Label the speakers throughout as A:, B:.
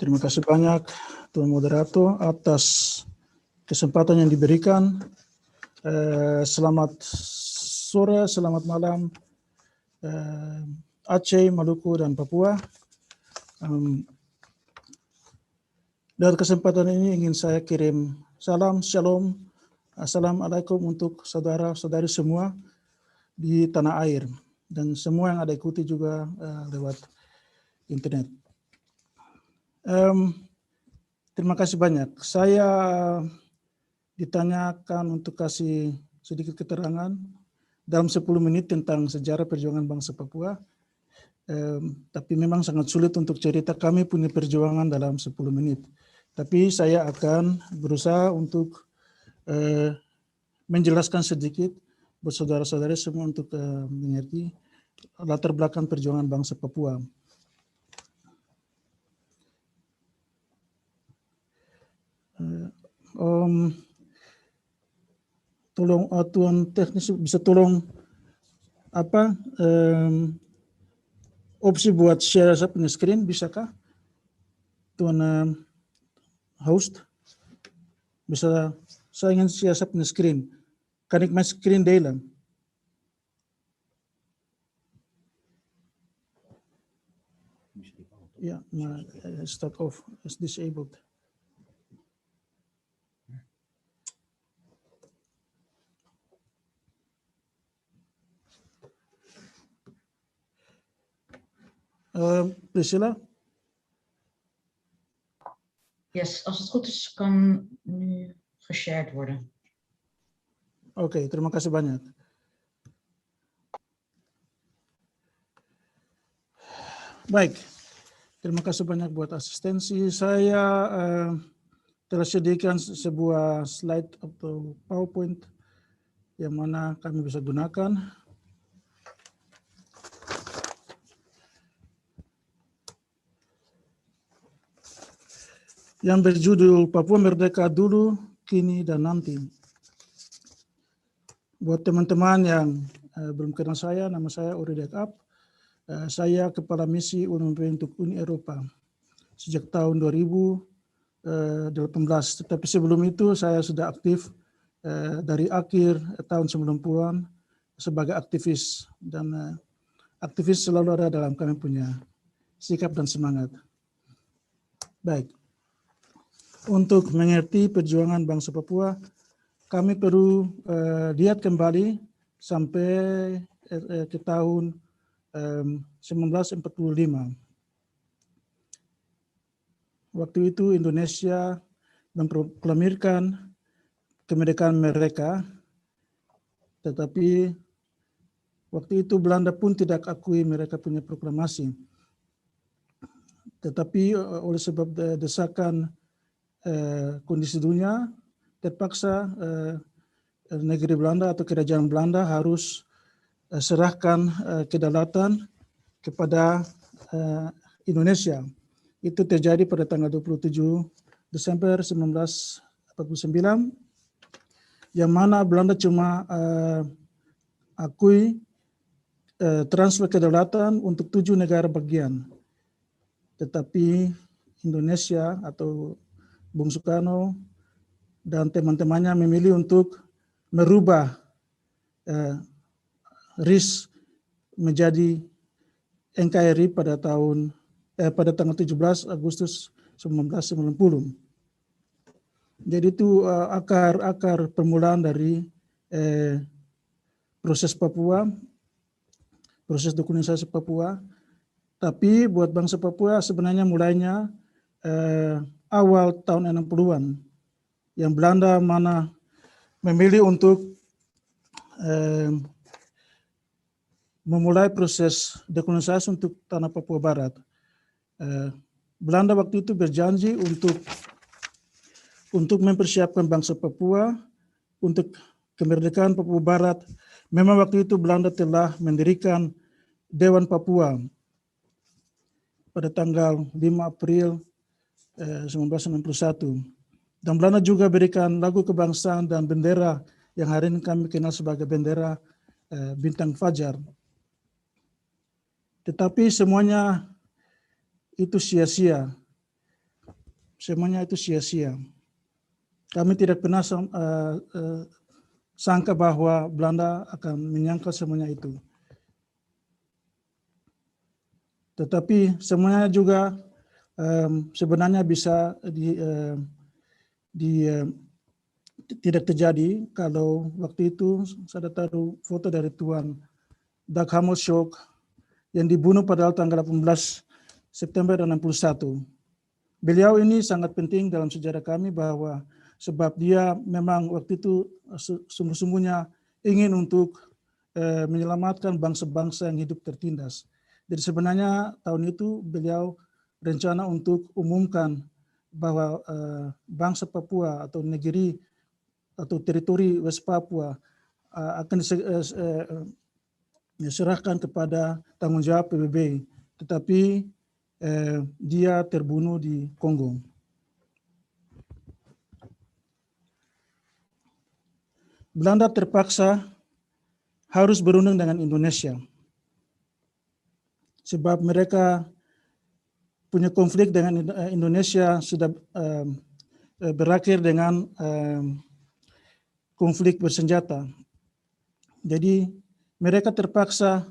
A: Terima kasih banyak Tuan Moderator atas kesempatan yang diberikan. Selamat sore, selamat malam Aceh, Maluku, dan Papua. Dari kesempatan ini ingin saya kirim salam, shalom, assalamualaikum untuk saudara-saudari semua di tanah air dan semua yang ada ikuti juga lewat internet. Terima kasih banyak. Saya ditanyakan untuk kasih sedikit keterangan dalam 10 menit tentang sejarah perjuangan bangsa Papua. Tapi memang sangat sulit untuk cerita kami punya perjuangan dalam 10 menit. Tapi saya akan berusaha untuk menjelaskan sedikit buat saudara-saudara semua untuk mengerti latar belakang perjuangan bangsa Papua. Tolong Tuan teknis bisa tolong opsi buat share saya punya screen, bisakah Tuan host? Bisa, saya ingin share saya punya screen. Kan ik my screen delen? Ja, maar het staat off, it's disabled. Priscilla?
B: Yes, als het goed is, kan nu geshared worden.
A: Oké, terima kasih banyak. Baik, terima kasih banyak buat asistensi. Saya telah sediakan sebuah slide atau PowerPoint yang mana kami bisa gunakan. Yang berjudul Papua Merdeka Dulu, Kini, dan Nanti. Buat teman-teman yang belum kenal saya, nama saya Uri Dekap. Saya Kepala Misi untuk Uni Eropa sejak tahun 2018. Tetapi sebelum itu saya sudah aktif dari akhir tahun 90-an sebagai aktivis. Dan aktivis selalu ada dalam kami punya sikap dan semangat. Baik. Untuk mengerti perjuangan bangsa Papua, kami perlu lihat kembali sampai ke tahun 1945. Waktu itu Indonesia memproklamirkan kemerdekaan mereka, tetapi waktu itu Belanda pun tidak akui mereka punya proklamasi. Tetapi oleh sebab desakan kondisi dunia, terpaksa negeri Belanda atau kerajaan Belanda harus serahkan kedaulatan kepada Indonesia. Itu terjadi pada tanggal 27 Desember 1949, yang mana Belanda cuma akui transfer kedaulatan untuk 7 negara bagian. Tetapi Indonesia atau Bung Soekarno dan teman-temannya memilih untuk merubah RIS menjadi NKRI pada tanggal 17 Agustus 1990. Jadi itu akar permulaan dari proses Papua, proses dekolonisasi Papua. Tapi buat bangsa Papua sebenarnya mulainya awal tahun 60-an, yang Belanda mana memilih untuk memulai proses dekolonisasi untuk tanah Papua Barat. Belanda waktu itu berjanji untuk mempersiapkan bangsa Papua untuk kemerdekaan Papua Barat. Memang waktu itu Belanda telah mendirikan Dewan Papua pada tanggal 5 April 1961. Dan Belanda juga berikan lagu kebangsaan dan bendera yang hari ini kami kenal sebagai bendera bintang fajar. Tetapi semuanya itu sia-sia. semuanya itu sia-sia. Kami tidak pernah sangka bahwa Belanda akan menyangkal semuanya itu. Tetapi semuanya juga sebenarnya bisa tidak terjadi kalau waktu itu saya taruh foto dari Tuan Dag Hammarskjöld yang dibunuh pada tanggal 18 September 61. Beliau ini sangat penting dalam sejarah kami bahwa sebab dia memang waktu itu sungguh-sungguhnya ingin untuk menyelamatkan bangsa-bangsa yang hidup tertindas. Jadi sebenarnya tahun itu beliau rencana untuk umumkan bahwa bangsa Papua atau negeri atau teritori West Papua akan diserahkan kepada tanggung jawab PBB, tetapi dia terbunuh di Kongo. Belanda terpaksa harus berunding dengan Indonesia sebab mereka punya konflik dengan Indonesia sudah berakhir dengan konflik bersenjata. Jadi mereka terpaksa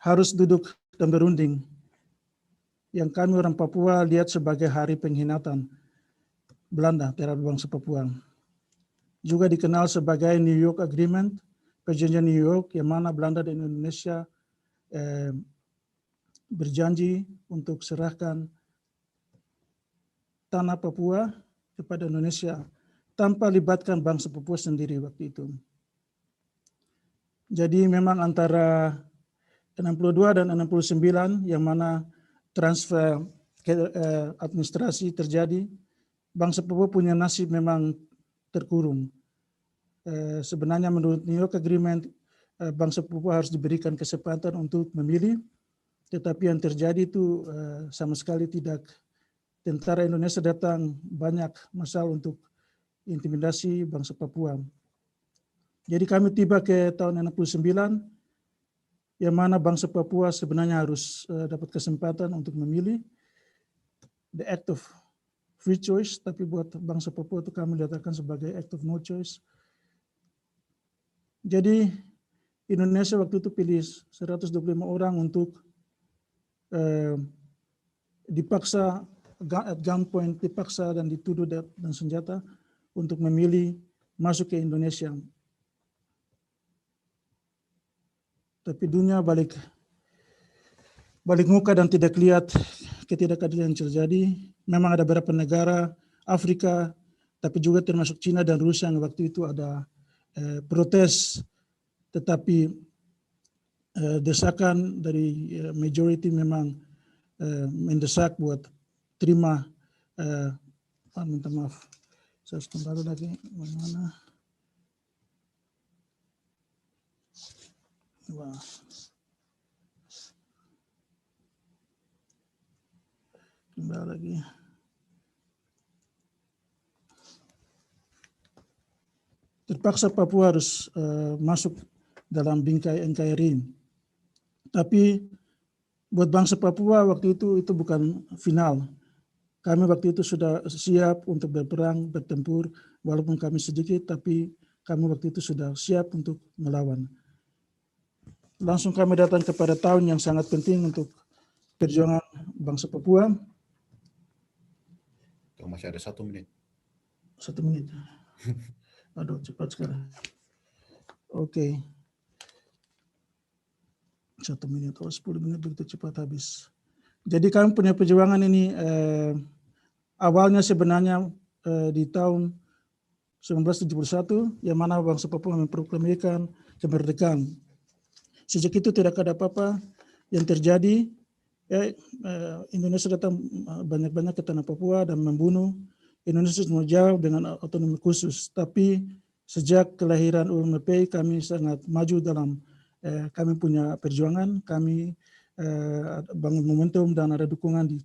A: harus duduk dan berunding, yang kami orang Papua lihat sebagai hari pengkhianatan Belanda terhadap bangsa Papua. Juga dikenal sebagai New York Agreement, perjanjian New York, yang mana Belanda dan Indonesia berjanji untuk serahkan tanah Papua kepada Indonesia tanpa libatkan bangsa Papua sendiri waktu itu. Jadi memang antara 62 dan 69 yang mana transfer administrasi terjadi, bangsa Papua punya nasib memang terkurung. Sebenarnya menurut New York Agreement, bangsa Papua harus diberikan kesempatan untuk memilih, tetapi yang terjadi itu sama sekali tidak. Tentara Indonesia datang banyak masalah untuk intimidasi bangsa Papua. Jadi kami tiba ke tahun 69, yang mana bangsa Papua sebenarnya harus dapat kesempatan untuk memilih, the act of free choice, tapi buat bangsa Papua itu kami dikatakan sebagai act of no choice. Jadi Indonesia waktu itu pilih 125 orang untuk dipaksa, at gunpoint, dipaksa dan dituduh dan senjata untuk memilih masuk ke Indonesia. Tapi dunia balik muka dan tidak lihat ketidakadilan yang terjadi. Memang ada beberapa negara Afrika, tapi juga termasuk Cina dan Rusia yang waktu itu ada protes, tetapi desakan dari majority memang mendesak buat terima. Minta maaf, saya harus kembali lagi mana. Wah. Kembali lagi. Terpaksa Papua harus masuk dalam bingkai NKRI. Tapi buat bangsa Papua waktu itu bukan final. Kami waktu itu sudah siap untuk berperang, bertempur, walaupun kami sedikit, tapi kami waktu itu sudah siap untuk melawan. Langsung kami datang kepada tahun yang sangat penting untuk perjuangan bangsa Papua.
C: Masih ada 1 menit.
A: 1 menit. Aduh, cepat sekali. Oke. 1 menit atau 10 menit begitu cepat habis. Jadi kami punya perjuangan ini awalnya sebenarnya di tahun 1971, yang mana bangsa Papua memproklamirkan kemerdekaan. Sejak itu tidak ada apa-apa yang terjadi. Indonesia datang banyak-banyak ke tanah Papua dan membunuh. Indonesia mau jauh dengan otonomi khusus. Tapi sejak kelahiran UMP kami sangat maju dalam kami punya perjuangan. Kami bangun momentum dan ada dukungan di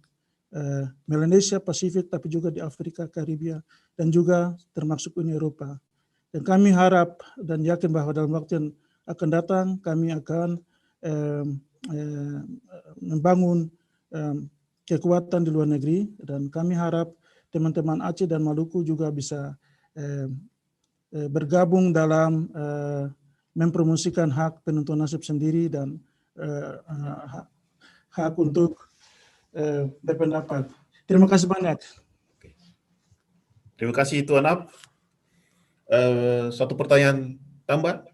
A: Melanesia, Pasifik, tapi juga di Afrika, Karibia, dan juga termasuk Uni Eropa. Dan kami harap dan yakin bahwa dalam waktu yang akan datang kami akan membangun kekuatan di luar negeri, dan kami harap teman-teman Aceh dan Maluku juga bisa bergabung dalam mempromosikan hak penentuan nasib sendiri dan hak untuk berpendapat. Terima kasih banyak.
C: Terima kasih Tuan Ab. Satu pertanyaan tambah,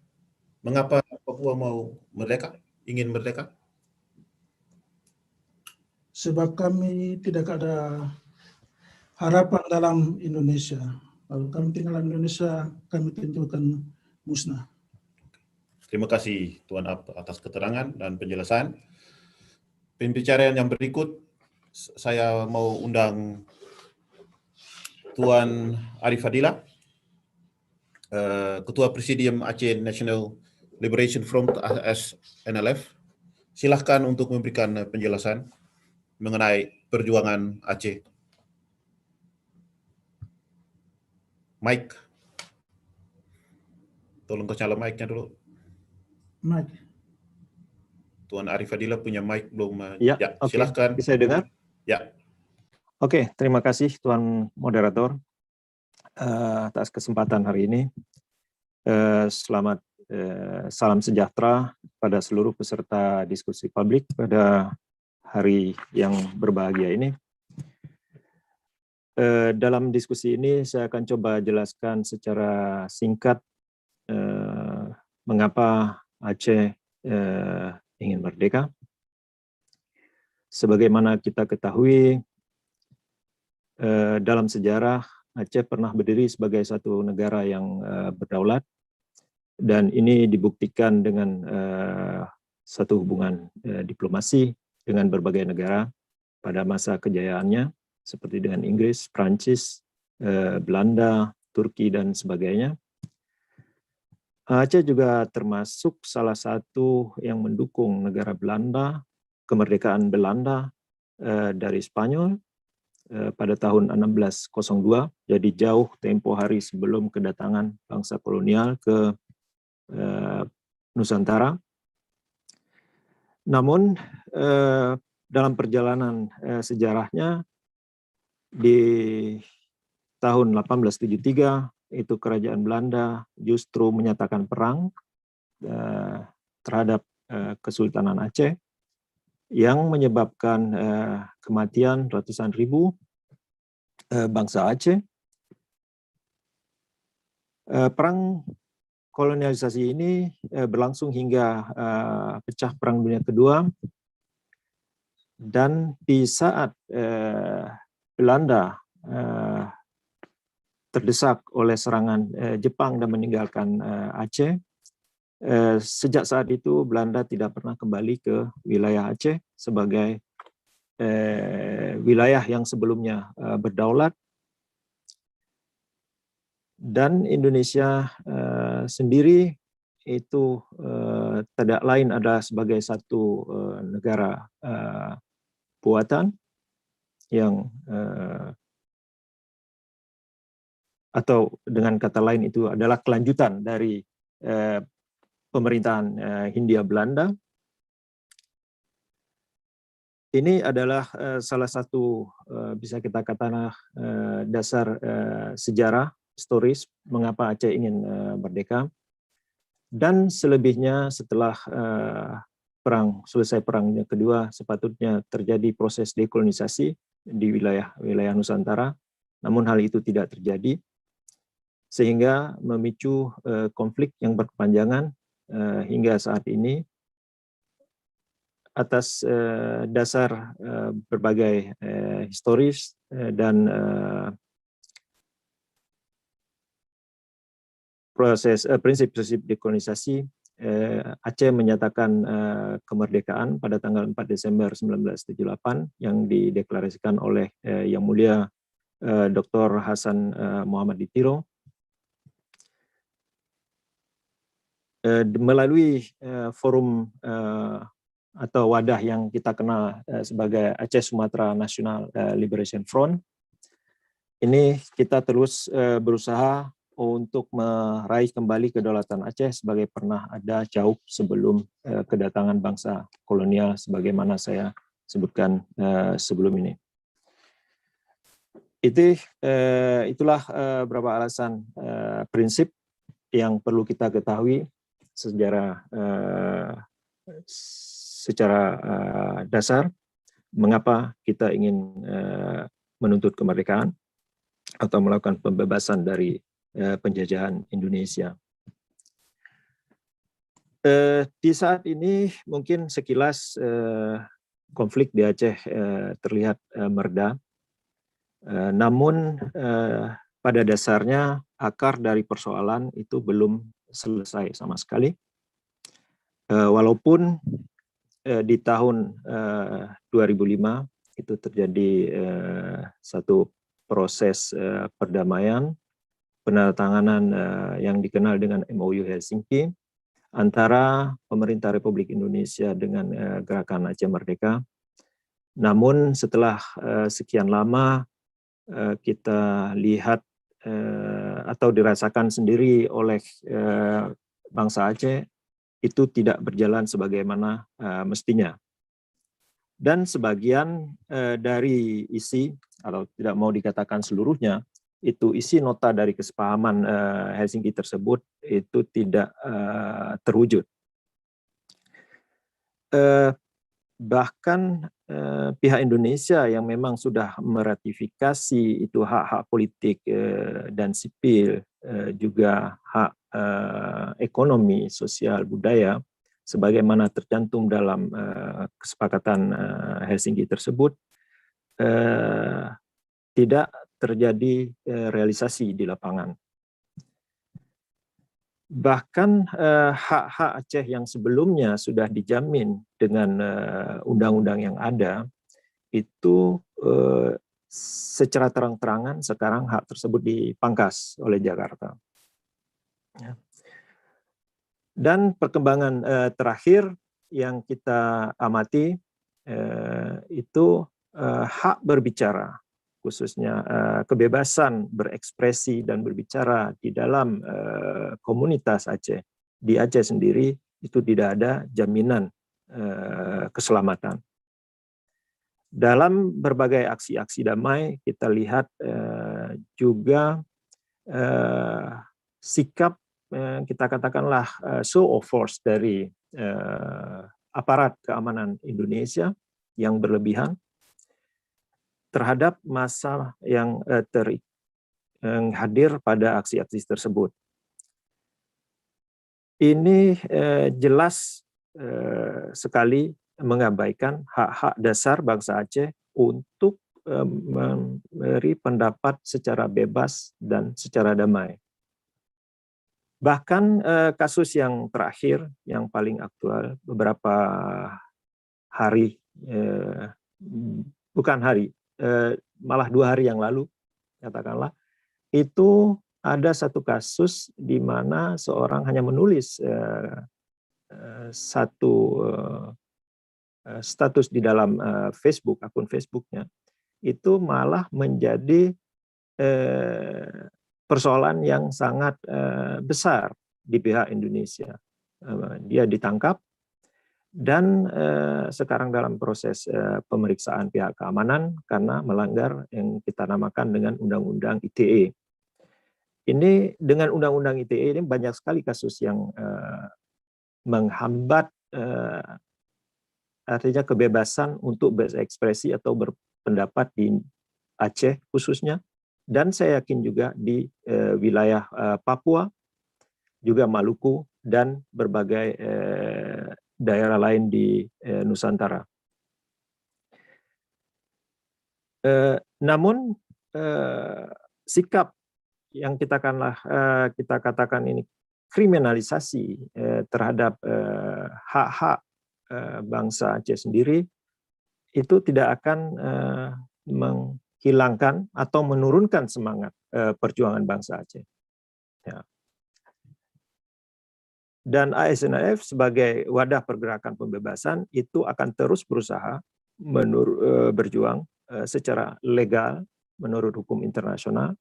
C: mengapa Papua mau merdeka, ingin merdeka?
A: Sebab kami tidak ada harapan dalam Indonesia. Kalau kami tinggal di Indonesia, kami tentu akan musnah.
C: Terima kasih Tuan Ab atas keterangan dan penjelasan. Pembicaraan yang berikut, saya mau undang Tuan Arif Fadilah, Ketua Presidium Aceh National Liberation Front (ASNLF). Silahkan untuk memberikan penjelasan mengenai perjuangan Aceh. Mic. Tolong kau nyala mic-nya dulu.
A: Mic.
C: Tuan Arif Fadilah punya mic belum?
D: Ya,
C: okay. Silahkan.
D: Bisa dengar?
C: Ya.
D: Oke, terima kasih Tuan Moderator atas kesempatan hari ini. Selamat salam sejahtera pada seluruh peserta diskusi publik pada hari yang berbahagia ini. Dalam diskusi ini saya akan coba jelaskan secara singkat mengapa Aceh ingin merdeka. Sebagaimana kita ketahui, dalam sejarah Aceh pernah berdiri sebagai satu negara yang berdaulat, dan ini dibuktikan dengan satu hubungan diplomasi dengan berbagai negara pada masa kejayaannya, seperti dengan Inggris, Prancis, Belanda, Turki, dan sebagainya. Aceh juga termasuk salah satu yang mendukung negara Belanda, kemerdekaan Belanda dari Spanyol pada tahun 1602, jadi jauh tempo hari sebelum kedatangan bangsa kolonial ke Nusantara. Namun dalam perjalanan sejarahnya, di tahun 1873 itu kerajaan Belanda justru menyatakan perang terhadap Kesultanan Aceh yang menyebabkan kematian ratusan ribu bangsa Aceh. Perang kolonialisasi ini berlangsung hingga pecah Perang Dunia Kedua, dan di saat Belanda terdesak oleh serangan Jepang dan meninggalkan Aceh, sejak saat itu Belanda tidak pernah kembali ke wilayah Aceh sebagai wilayah yang sebelumnya berdaulat. Dan Indonesia sendiri itu tidak lain adalah sebagai satu negara buatan yang atau dengan kata lain itu adalah kelanjutan dari pemerintahan Hindia Belanda. Ini adalah salah satu bisa kita katakan dasar sejarah historis mengapa Aceh ingin merdeka. Dan selebihnya setelah selesai Perang Dunia Kedua, sepatutnya terjadi proses dekolonisasi di wilayah Nusantara, namun hal itu tidak terjadi, sehingga memicu konflik yang berkepanjangan hingga saat ini atas dasar berbagai historis dan prinsip-prinsip dekolonisasi. Aceh menyatakan kemerdekaan pada tanggal 4 Desember 1978 yang dideklarasikan oleh Yang Mulia Dr. Hasan Muhammad Ditiro. Melalui forum atau wadah yang kita kenal sebagai Aceh Sumatera National Liberation Front, ini kita terus berusaha untuk meraih kembali kedaulatan Aceh sebagai pernah ada jauh sebelum kedatangan bangsa kolonial sebagaimana saya sebutkan sebelum ini. Itulah beberapa alasan prinsip yang perlu kita ketahui secara dasar mengapa kita ingin menuntut kemerdekaan atau melakukan pembebasan dari penjajahan Indonesia. Di saat ini mungkin sekilas konflik di Aceh terlihat mereda, namun pada dasarnya akar dari persoalan itu belum selesai sama sekali. Walaupun di tahun 2005 itu terjadi satu proses perdamaian, penandatanganan yang dikenal dengan MOU Helsinki antara pemerintah Republik Indonesia dengan Gerakan Aceh Merdeka. Namun setelah sekian lama kita lihat atau dirasakan sendiri oleh bangsa Aceh, itu tidak berjalan sebagaimana mestinya. Dan sebagian dari isi, atau tidak mau dikatakan seluruhnya, itu isi nota dari kesepahaman Helsinki tersebut itu tidak terwujud. Bahkan pihak Indonesia yang memang sudah meratifikasi itu hak-hak politik dan sipil, juga hak ekonomi, sosial, budaya, sebagaimana tercantum dalam kesepakatan Helsinki tersebut, tidak terjadi realisasi di lapangan. Bahkan hak-hak Aceh yang sebelumnya sudah dijamin dengan undang-undang yang ada, itu secara terang-terangan sekarang hak tersebut dipangkas oleh Jakarta. Dan perkembangan terakhir yang kita amati itu hak berbicara, khususnya kebebasan berekspresi dan berbicara di dalam komunitas Aceh. Di Aceh sendiri itu tidak ada jaminan keselamatan. Dalam berbagai aksi-aksi damai kita lihat juga sikap kita katakanlah show of force dari aparat keamanan Indonesia yang berlebihan terhadap massa yang hadir pada aksi-aksi tersebut. Ini jelas sekali mengabaikan hak-hak dasar bangsa Aceh untuk memberi pendapat secara bebas dan secara damai. Bahkan kasus yang terakhir, yang paling aktual, beberapa hari, bukan hari, malah 2 hari yang lalu, katakanlah, itu ada satu kasus di mana seorang hanya menulis satu status di dalam Facebook, akun Facebooknya, itu malah menjadi persoalan yang sangat besar di pihak Indonesia. Dia ditangkap dan sekarang dalam proses pemeriksaan pihak keamanan karena melanggar yang kita namakan dengan Undang-Undang ITE. Ini dengan Undang-Undang ITE ini banyak sekali kasus yang menghambat artinya kebebasan untuk berekspresi atau berpendapat di Aceh khususnya, dan saya yakin juga di wilayah Papua, juga Maluku, dan berbagai daerah lain di Nusantara. Namun sikap yang kita katakan ini kriminalisasi terhadap hak-hak bangsa Aceh sendiri itu tidak akan menghilangkan atau menurunkan semangat perjuangan bangsa Aceh. Ya. Dan ASNAF sebagai wadah pergerakan pembebasan itu akan terus berusaha berjuang secara legal menurut hukum internasional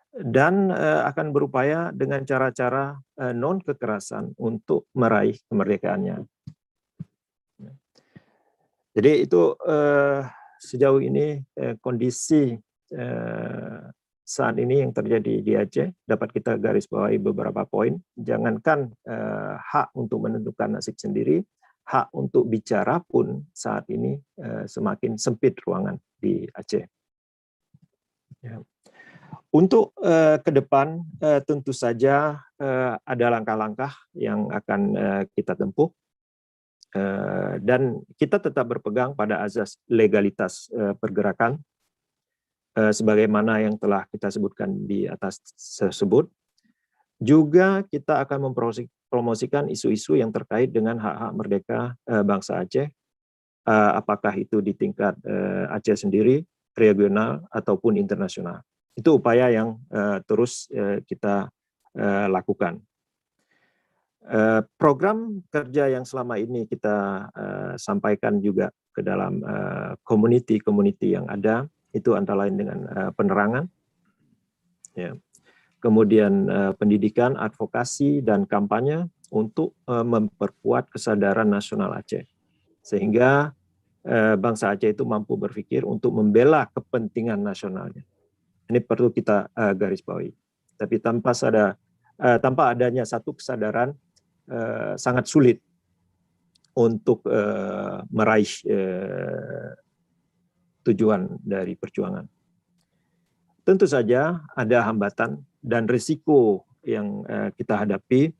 D: dan akan berupaya dengan cara-cara non kekerasan untuk meraih kemerdekaannya. Jadi itu sejauh ini kondisi saat ini yang terjadi di Aceh dapat kita garis bawahi beberapa poin. Jangankan hak untuk menentukan nasib sendiri, hak untuk bicara pun saat ini semakin sempit ruangan di Aceh. Ya. Untuk ke depan tentu saja ada langkah-langkah yang akan kita tempuh, dan kita tetap berpegang pada azas legalitas pergerakan sebagaimana yang telah kita sebutkan di atas tersebut. Juga kita akan mempromosikan isu-isu yang terkait dengan hak-hak merdeka bangsa Aceh, apakah itu di tingkat Aceh sendiri, regional ataupun internasional. Itu upaya yang terus kita lakukan. Program kerja yang selama ini kita sampaikan juga ke dalam community yang ada, itu antara lain dengan penerangan, ya. Kemudian pendidikan, advokasi, dan kampanye untuk memperkuat kesadaran nasional Aceh. Sehingga bangsa Aceh itu mampu berpikir untuk membela kepentingan nasionalnya. Ini perlu kita garis bawahi. Tapi tanpa adanya satu kesadaran, sangat sulit untuk meraih tujuan dari perjuangan. Tentu saja ada hambatan dan risiko yang kita hadapi,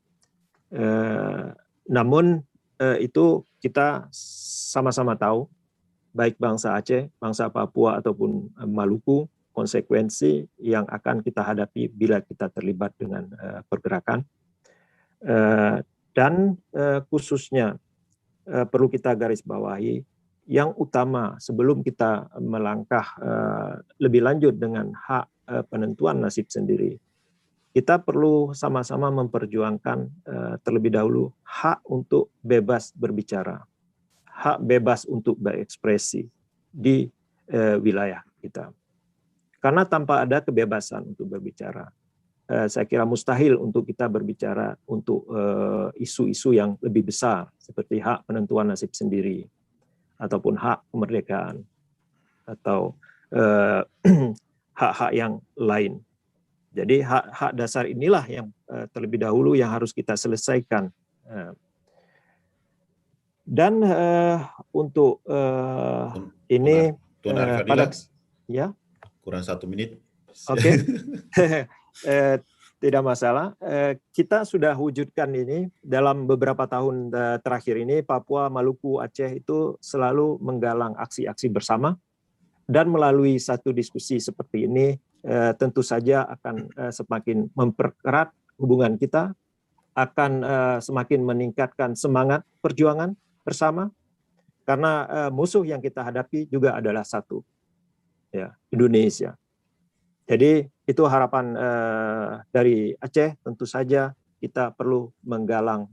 D: namun itu kita sama-sama tahu, baik bangsa Aceh, bangsa Papua ataupun Maluku, konsekuensi yang akan kita hadapi bila kita terlibat dengan pergerakan. Dan khususnya perlu kita garis bawahi, yang utama sebelum kita melangkah lebih lanjut dengan hak penentuan nasib sendiri, kita perlu sama-sama memperjuangkan terlebih dahulu hak untuk bebas berbicara, hak bebas untuk berekspresi di wilayah kita. Karena tanpa ada kebebasan untuk berbicara, saya kira mustahil untuk kita berbicara untuk isu-isu yang lebih besar, seperti hak penentuan nasib sendiri, ataupun hak kemerdekaan, atau hak-hak yang lain. Jadi hak dasar inilah yang terlebih dahulu yang harus kita selesaikan. Dan untuk ini pada ya.
C: Kurang 1 menit.
D: Oke. Tidak masalah. Kita sudah wujudkan ini dalam beberapa tahun terakhir ini. Papua, Maluku, Aceh itu selalu menggalang aksi-aksi bersama, dan melalui satu diskusi seperti ini tentu saja akan semakin mempererat hubungan kita, akan semakin meningkatkan semangat perjuangan bersama, karena musuh yang kita hadapi juga adalah satu, ya, Indonesia. Jadi itu harapan dari Aceh. Tentu saja kita perlu menggalang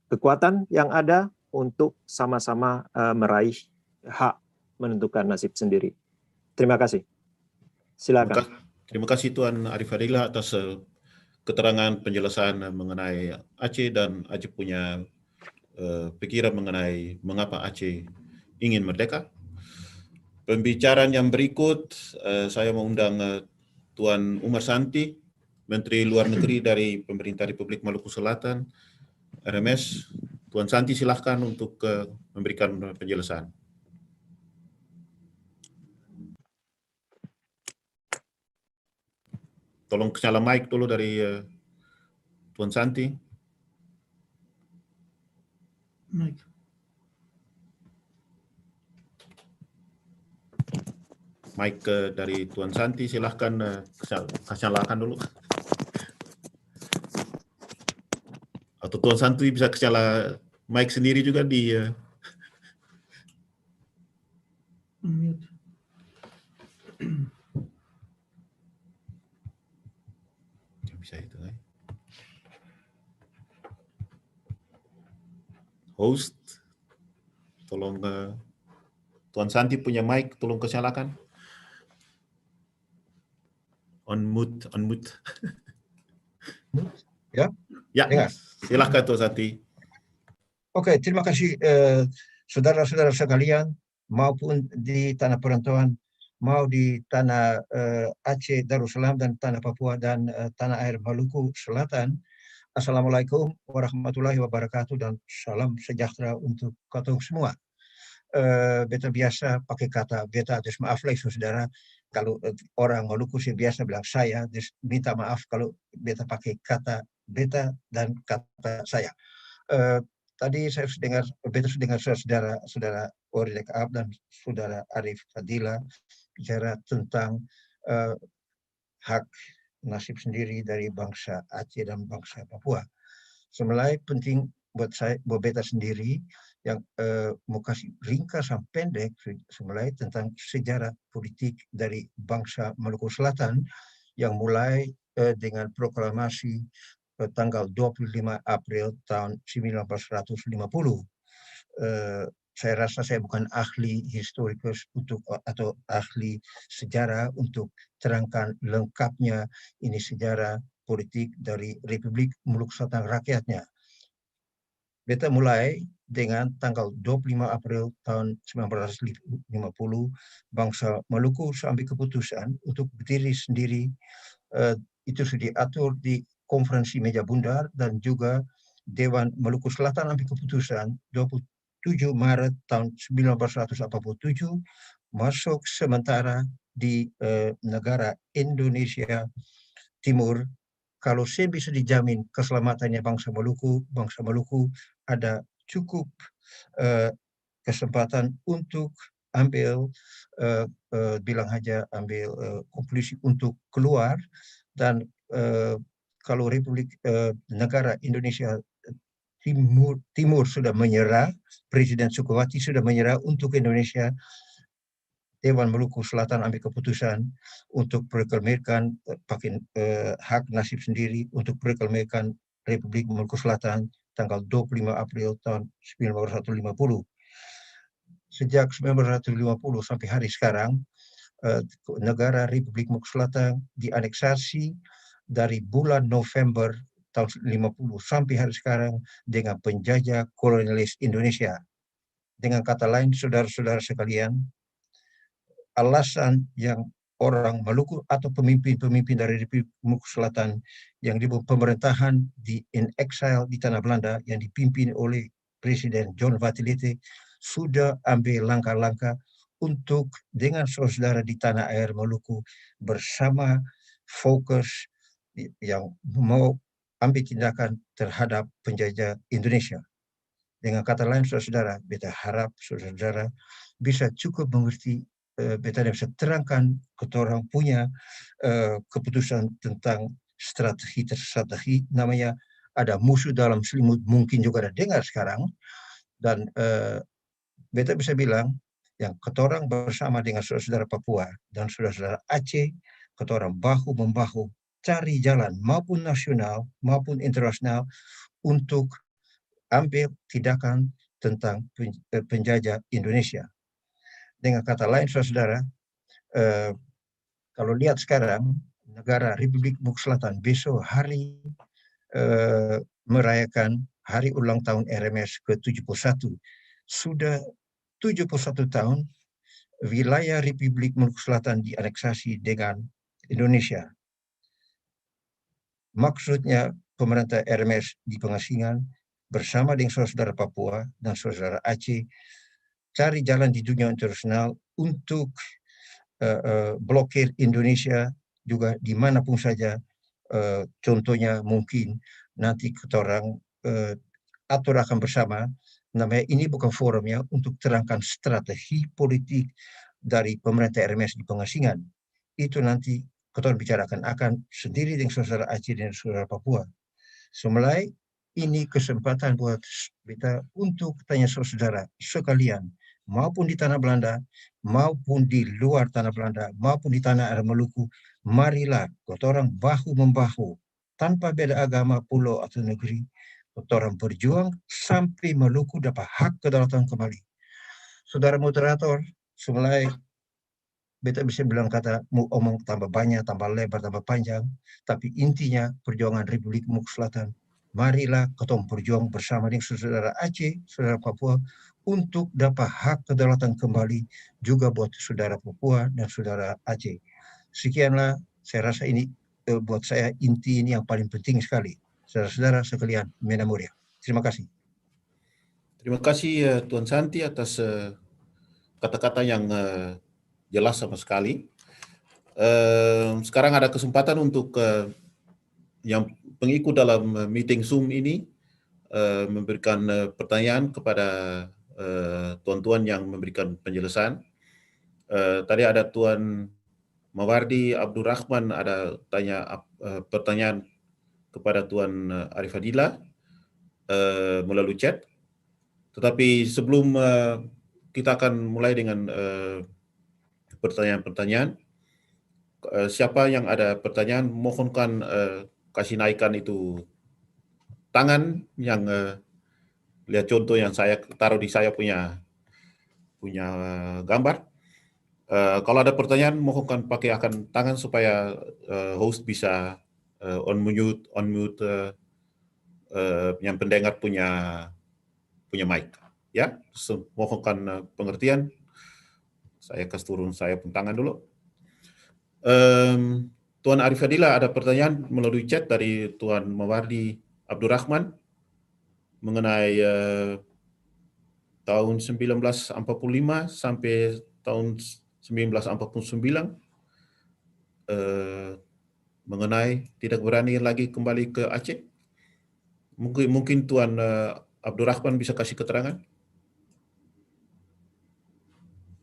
D: kekuatan yang ada untuk sama-sama meraih hak menentukan nasib sendiri. Terima kasih. Silakan.
C: Terima kasih Tuan Arif Fadilah atas keterangan penjelasan mengenai Aceh, dan Aceh punya pikiran mengenai mengapa Aceh ingin merdeka. Pembicaraan yang berikut, saya mengundang Tuan Umar Santi, Menteri Luar Negeri dari Pemerintah Republik Maluku Selatan, RMS. Tuan Santi, silahkan untuk memberikan penjelasan. Tolong nyala mic dulu dari Tuan Santi.
A: Mic.
C: Mic dari Tuan Santi, silahkan nyalakan dulu. Atau Tuan Santi bisa nyala mic sendiri juga di
A: Unmute.
C: bisa itu. Host, tolong Tuan Santi punya mic, tolong kenyalakan. Unmute.
E: Ya?
C: Ya,
E: Dengar.
C: silahkan Tuan Santi.
E: Oke, terima kasih saudara-saudara sekalian maupun di tanah perantauan mau di tanah Aceh Darussalam dan tanah Papua dan tanah air Maluku Selatan. Assalamualaikum warahmatullahi wabarakatuh dan salam sejahtera untuk katong semua. Beta biasa pakai kata beta, terus maaf lah saudara kalau orang Maluku sih biasa bilang saya, terus minta maaf kalau beta pakai kata beta dan kata saya. Tadi saya dengar, beta dengar saudara Ori Dekab dan saudara Arif Fadila bicara tentang hak nasib sendiri dari bangsa Aceh dan bangsa Papua. Semelai penting buat saya, buat beta sendiri yang mau kasih ringkasan pendek semelai tentang sejarah politik dari bangsa Maluku Selatan yang mulai dengan proklamasi tanggal 25 April tahun 1950. Saya rasa saya bukan ahli historikus atau ahli sejarah untuk terangkan lengkapnya ini sejarah politik dari Republik Maluku Selatan rakyatnya. Beta mulai dengan tanggal 25 April tahun 1950, bangsa Maluku sampai keputusan untuk berdiri sendiri. Itu sudah diatur di konferensi meja bundar dan juga Dewan Maluku Selatan ambil keputusan 27 Maret tahun 1987 masuk sementara di negara Indonesia Timur. Kalau saya bisa dijamin keselamatannya bangsa Maluku ada cukup kesempatan untuk ambil bilang aja ambil konklusi untuk keluar dan kalau Republik negara Indonesia Timur sudah menyerah, Presiden Sukawati sudah menyerah untuk Indonesia, Dewan Maluku Selatan ambil keputusan untuk proklamirkan pakai hak nasib sendiri untuk proklamirkan Republik Maluku Selatan tanggal 25 April tahun 1950. Sejak 1950 sampai hari sekarang, negara Republik Maluku Selatan dianeksasi dari bulan November tahun 50 sampai hari sekarang dengan penjajah kolonialis Indonesia. Dengan kata lain, saudara-saudara sekalian, alasan yang orang Maluku atau pemimpin-pemimpin dari Republik Maluku Selatan yang di pemerintahan in exile di tanah Belanda yang dipimpin oleh Presiden John Vattelete sudah ambil langkah-langkah untuk dengan saudara di tanah air Maluku bersama fokus yang mau ambil tindakan terhadap penjajah Indonesia. Dengan kata lain, saudara-saudara, beta harap saudara-saudara bisa cukup mengerti, beta bisa terangkan ketorang punya keputusan tentang strategi namanya ada musuh dalam selimut, mungkin juga ada dengar sekarang, dan beta bisa bilang yang ketorang bersama dengan saudara-saudara Papua dan saudara-saudara Aceh, ketorang bahu-membahu cari jalan maupun nasional maupun internasional untuk ambil tindakan tentang penjajah Indonesia. Dengan kata lain, saudara-saudara, kalau lihat sekarang negara Republik Maluku Selatan besok hari merayakan hari ulang tahun RMS ke-71. Sudah 71 tahun wilayah Republik Maluku Selatan dianeksasi dengan Indonesia. Maksudnya pemerintah RMS di pengasingan bersama dengan saudara-saudara Papua dan saudara Aceh cari jalan di dunia internasional untuk blokir Indonesia juga dimanapun saja. Contohnya mungkin nanti ketorang aturakan bersama, namanya ini bukan forumnya untuk terangkan strategi politik dari pemerintah RMS di pengasingan. Itu nanti ketorang bicarakan akan sendiri dengan saudara Aceh dan saudara Papua. Semelai ini kesempatan buat kita untuk tanya saudara sekalian, maupun di tanah Belanda, maupun di luar tanah Belanda, maupun di tanah air Maluku, marilah ketorang bahu-membahu, tanpa beda agama, pulau, atau negeri, ketorang berjuang sampai Maluku dapat hak kedaulatan kembali. Saudara moderator, semelai beta bisa bilang kata mau omong tambah banyak, tambah lebar, tambah panjang, tapi intinya perjuangan Republik Maluku Selatan marilah kita berjuang bersama dengan saudara Aceh, saudara Papua, untuk dapat hak kedaulatan kembali juga buat saudara Papua dan saudara Aceh. Sekianlah, saya rasa ini buat saya inti ini yang paling penting sekali. Saudara-saudara sekalian, Mena Mulia. Terima kasih.
C: Terima kasih Tuan Santi atas kata-kata yang jelas sama sekali. Sekarang ada kesempatan untuk yang pengikut dalam meeting Zoom ini memberikan pertanyaan kepada tuan-tuan yang memberikan penjelasan. Tadi ada Tuan Mawardi Abdurrahman ada pertanyaan kepada Tuan Arif Fadilah melalui chat. Tetapi sebelum kita akan mulai dengan pertanyaan-pertanyaan, siapa yang ada pertanyaan, mohonkan kasih naikkan itu tangan yang lihat contoh yang saya taruh di saya punya gambar. Kalau ada pertanyaan, mohonkan pakai akan tangan supaya host bisa unmute yang pendengar punya mic. Ya, mohonkan pengertian. Saya kasih turun saya pun tangan dulu. Tuan Arif Fadilah ada pertanyaan melalui chat dari Tuan Mawardi Abdurrahman mengenai tahun 1945 sampai tahun 1949 mengenai tidak berani lagi kembali ke Aceh. Mungkin Tuan Abdurrahman bisa kasih keterangan.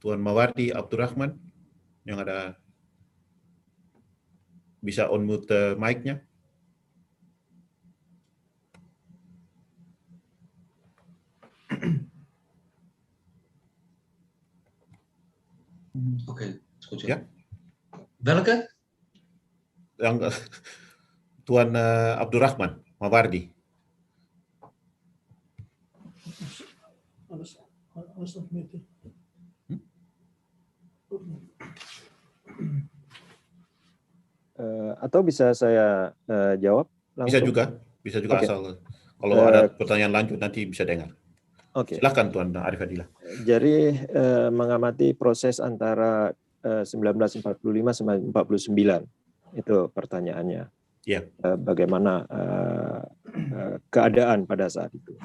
C: Tuan Mawardi Abdurrahman yang ada bisa unmute mic-nya.
F: Oke, escucho.
C: Ya.
F: Welke?
C: Yang Tuan Abdurrahman Mawardi.
A: Alles unmute.
D: Atau bisa saya jawab langsung?
C: Bisa juga
D: Okay.
C: Asal kalau ada pertanyaan lanjut nanti bisa dengar.
D: Oke.
C: Silakan Tuan Arif Fadilah.
D: Jadi mengamati proses antara 1945 sampai 49 itu pertanyaannya.
C: Iya.
D: Bagaimana keadaan pada saat itu?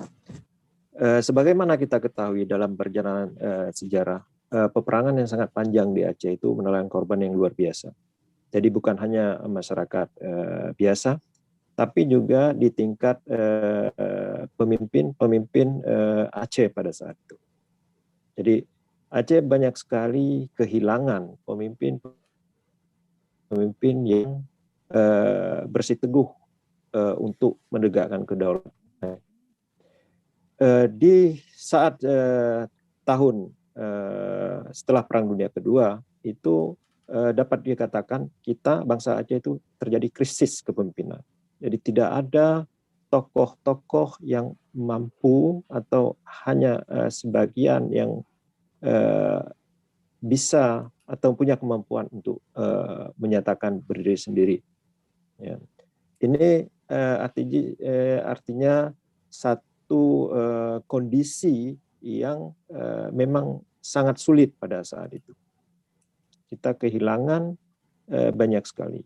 D: Sebagaimana kita ketahui dalam perjalanan sejarah, peperangan yang sangat panjang di Aceh itu menelan korban yang luar biasa. Jadi bukan hanya masyarakat biasa, tapi juga di tingkat pemimpin Aceh pada saat itu. Jadi Aceh banyak sekali kehilangan pemimpin yang bersiteguh untuk menegakkan kedaulatan. Di saat tahun setelah Perang Dunia Kedua itu dapat dikatakan kita bangsa Aceh itu terjadi krisis kepemimpinan. Jadi tidak ada tokoh-tokoh yang mampu atau hanya sebagian yang bisa atau punya kemampuan untuk menyatakan berdiri sendiri. Ya. Ini artinya satu kondisi yang memang sangat sulit pada saat itu. Kita kehilangan banyak sekali.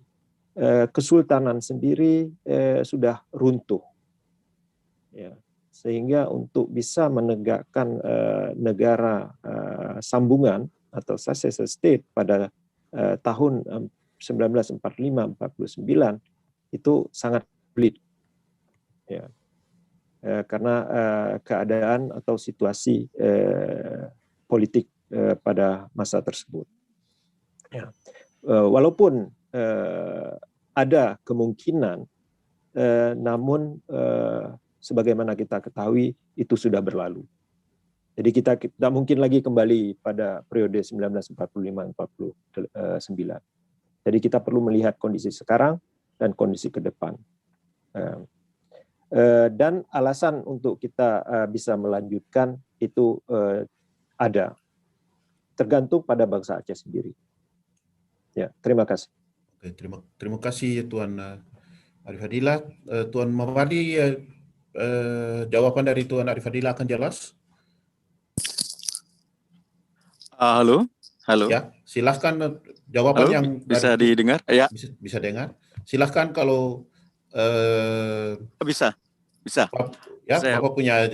D: Kesultanan sendiri sudah runtuh. Ya. Sehingga untuk bisa menegakkan negara sambungan atau successor state pada tahun 1945-49 itu sangat pelik. Ya. Karena keadaan atau situasi politik pada masa tersebut. Ya. Walaupun ada kemungkinan, namun sebagaimana kita ketahui itu sudah berlalu. Jadi kita tidak mungkin lagi kembali pada periode 1945-49. Jadi kita perlu melihat kondisi sekarang dan kondisi ke depan. Dan alasan untuk kita bisa melanjutkan itu ada, tergantung pada bangsa Aceh sendiri. Ya, terima kasih.
C: Oke, terima kasih Tuan Arif Fadilah. Tuan Mawardi jawaban dari Tuan Arifadillah akan jelas?
G: Halo, halo,
C: Ya, silahkan jawaban
G: halo,
C: yang
G: bisa
C: dari
G: didengar? Ya,
C: bisa dengar. Silahkan kalau
G: bisa, bisa.
C: ya
G: Saya,
C: Bapak punya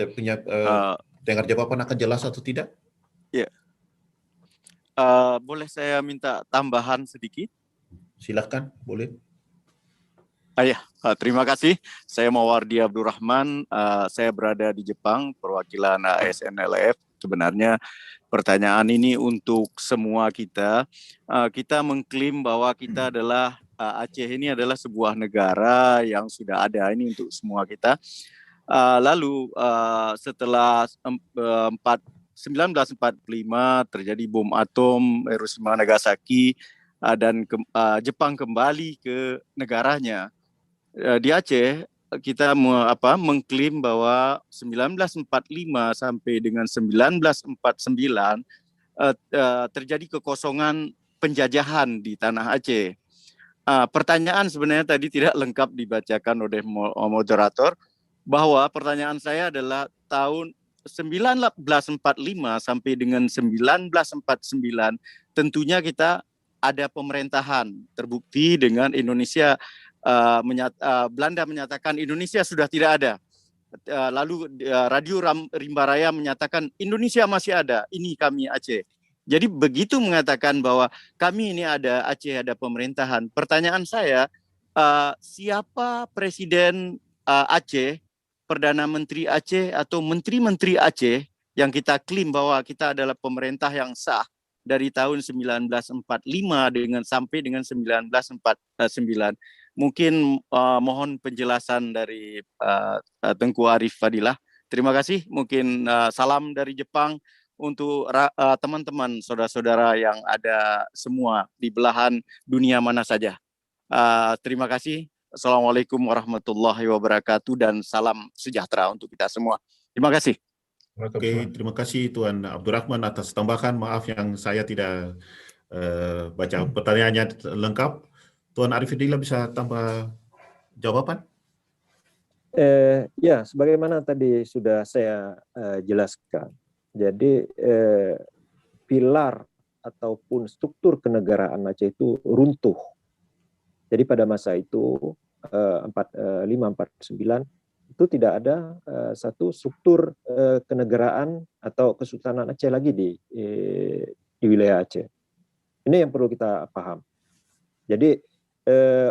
C: dengar jawaban akan jelas atau tidak?
G: ya, boleh saya minta tambahan sedikit?
C: Silahkan, boleh.
G: Terima kasih. Saya Mawardi Abdurrahman. Saya berada di Jepang, perwakilan ASNLF. Sebenarnya pertanyaan ini untuk semua kita. Kita mengklaim bahwa kita adalah Aceh ini adalah sebuah negara yang sudah ada, ini untuk semua kita. Lalu setelah 1945 terjadi bom atom Hiroshima Nagasaki dan Jepang kembali ke negaranya. Di Aceh kita mengklaim bahwa 1945 sampai dengan 1949 terjadi kekosongan penjajahan di tanah Aceh. Pertanyaan sebenarnya tadi tidak lengkap dibacakan oleh moderator, bahwa pertanyaan saya adalah tahun 1945 sampai dengan 1949 tentunya kita ada pemerintahan, terbukti dengan Indonesia. Belanda menyatakan Indonesia sudah tidak ada. Lalu Radio Rimba Raya menyatakan Indonesia masih ada. Ini kami Aceh. Jadi begitu mengatakan bahwa kami ini ada Aceh, ada pemerintahan. Pertanyaan saya, siapa Presiden Aceh, Perdana Menteri Aceh atau Menteri-Menteri Aceh yang kita klaim bahwa kita adalah pemerintah yang sah dari tahun 1945 sampai dengan 1949. Mungkin mohon penjelasan dari Tengku Arifadillah. Terima kasih. Mungkin salam dari Jepang untuk teman-teman, saudara-saudara yang ada semua di belahan dunia mana saja. Terima kasih. Assalamualaikum warahmatullahi wabarakatuh dan salam sejahtera untuk kita semua. Terima kasih.
C: Oke, terima kasih Tuan Abdurrahman atas tambahan. Maaf yang saya tidak baca pertanyaannya lengkap. Tuan Arifadillah bisa tambah jawaban?
D: Ya, sebagaimana tadi sudah saya jelaskan. Jadi pilar ataupun struktur kenegaraan Aceh itu runtuh. Jadi pada masa itu 45-49 itu tidak ada satu struktur kenegaraan atau Kesultanan Aceh lagi di wilayah Aceh. Ini yang perlu kita paham. Jadi